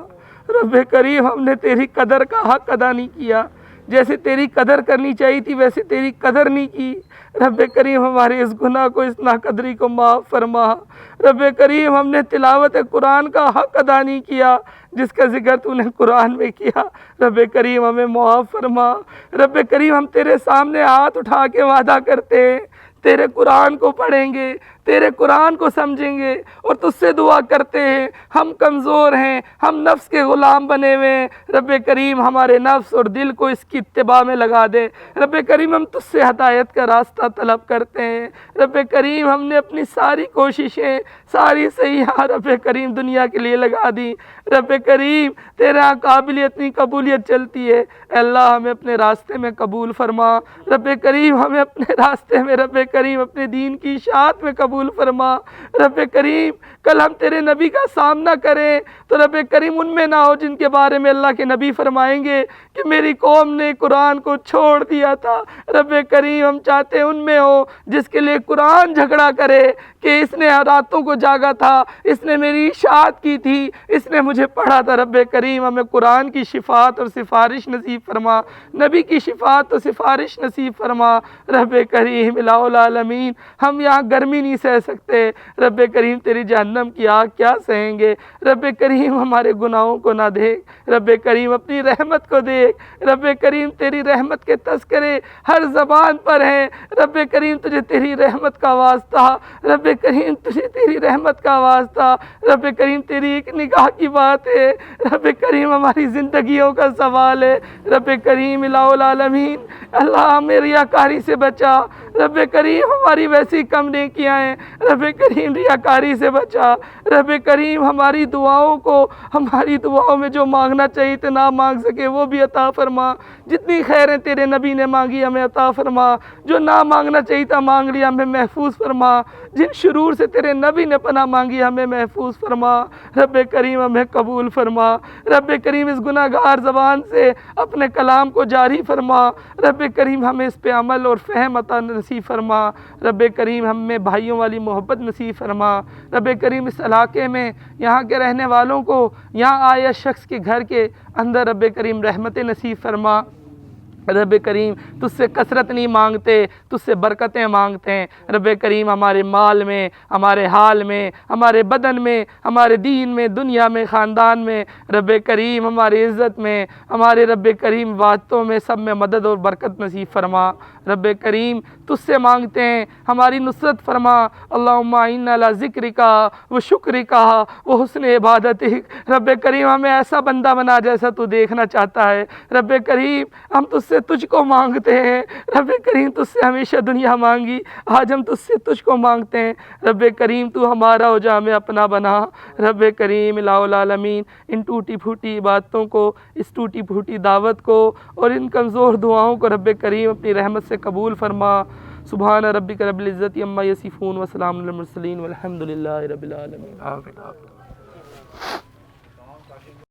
رب کریم ہم نے تیری قدر کا حق ادا نہیں کیا، جیسے تیری قدر کرنی چاہیے تھی ویسے تیری قدر نہیں کی۔ رب کریم ہمارے اس گناہ کو، اس ناقدری کو معاف فرما۔ رب کریم ہم نے تلاوت قرآن کا حق ادا نہیں کیا جس کا ذکر تو نے قرآن میں کیا، رب کریم ہمیں معاف فرما۔ رب کریم ہم تیرے سامنے ہاتھ اٹھا کے وعدہ کرتے ہیں تیرے قرآن کو پڑھیں گے، تیرے قرآن کو سمجھیں گے اور تجھ سے دعا کرتے ہیں، ہم کمزور ہیں، ہم نفس کے غلام بنے ہوئے ہیں، رب کریم ہمارے نفس اور دل کو اس کی اتباع میں لگا دے۔ رب کریم ہم تجھ سے ہدایت کا راستہ طلب کرتے ہیں۔ رب کریم ہم نے اپنی ساری کوششیں، ساری سیاح رب کریم دنیا کے لیے لگا دی۔ رب کریم تیرا قابلیت نہیں قبولیت چلتی ہے، اے اللہ ہمیں اپنے راستے میں قبول فرما۔ رب کریم ہمیں اپنے راستے میں رب کریم اپنے دین کی اشاعت میں قبول فرما۔ رب کریم کل ہم تیرے نبی کا سامنا کریں تو رب کریم ان میں نہ ہو جن کے بارے میں اللہ کے نبی فرمائیں گے کہ میری قوم نے قرآن کو چھوڑ دیا تھا۔ رب کریم ہم چاہتے ہیں ان میں ہو جس کے لیے قرآن جھگڑا کرے کہ اس نے راتوں کو جاگا تھا، اس نے میری اشاعت کی تھی، اس نے مجھے پڑھا تھا۔ رب کریم ہمیں قرآن کی شفاعت اور سفارش نصیب فرما، نبی کی شفاعت اور سفارش نصیب فرما۔ رب کریم الہ العالمین ہم یہاں گرمی نہیں سہ سکتے، رب کریم تیری جہنم کی آگ کیا سہیں گے۔ رب کریم ہمارے گناہوں کو نہ دیکھ، رب کریم اپنی رحمت کو دیکھ۔ رب کریم تیری رحمت کے تذکرے ہر زبان پر ہیں، رب کریم تجھے تیری رحمت کا واسطہ، رب کریم تجھے تیری رحمت کا واسطہ، رب کریم تیری ایک نگاہ کی بات ہے، رب کریم ہماری زندگیوں کا سوال ہے۔ رب کریم الہ العالمین اللہ ہمیں ریاکاری سے بچا، رب کریم ہماری ویسی کم نیکیاں ہیں، رب کریم ریاکاری سے بچا۔ رب کریم ہماری دعاؤں میں جو مانگنا چاہیے تھا نہ مانگ سکے وہ بھی عطا فرما، جتنی خیریں تیرے نبی نے مانگی ہمیں عطا فرما، جو نہ مانگنا چاہیے تھا مانگ لیا ہمیں محفوظ فرما، جن شرور سے تیرے نبی نے پناہ مانگی ہمیں محفوظ فرما۔ رب کریم ہمیں قبول فرما، رب کریم اس گناہ گار زبان سے اپنے کلام کو جاری فرما، رب کریم ہمیں اس پہ عمل اور فہم عطا نصیب فرما، رب کریم ہمیں بھائیوں والی محبت نصیب فرما، رب کریم اس علاقے میں یہاں کے رہنے والوں کو یہاں آئے شخص کے گھر کے اندر رب کریم رحمت نصیب فرما۔ رب کریم تجھ سے کثرت نہیں مانگتے، تجھ سے برکتیں مانگتے ہیں۔ رب کریم ہمارے مال میں، ہمارے حال میں، ہمارے بدن میں، ہمارے دین میں، دنیا میں، خاندان میں، رب کریم ہماری عزت میں، ہمارے رب کریم باتوں میں سب میں مدد اور برکت نصیب فرما۔ رب کریم تجھ سے مانگتے ہیں ہماری نصرت فرما۔ اللہم اعنا علی ذکرک و شکرک و حسن عبادتک۔ رب کریم ہمیں ایسا بندہ بنا جیسا تو دیکھنا چاہتا ہے۔ رب کریم ہم تجھ کو مانگتے ہیں، رب کریم تجھ سے ہمیشہ دنیا مانگی، آج ہم تجھ کو مانگتے ہیں۔ رب کریم تو ہمارا ہو جا، ہمیں اپنا بنا۔ رب کریم الہ العالمین ان ٹوٹی پھوٹی باتوں کو، اس ٹوٹی پھوٹی دعوت کو اور ان کمزور دعاؤں کو رب کریم اپنی رحمت سے قبول فرما۔ سبحان ربک رب العزت عما یصفون وسلام علی المرسلین والحمد للہ رب العالمین۔ آمین۔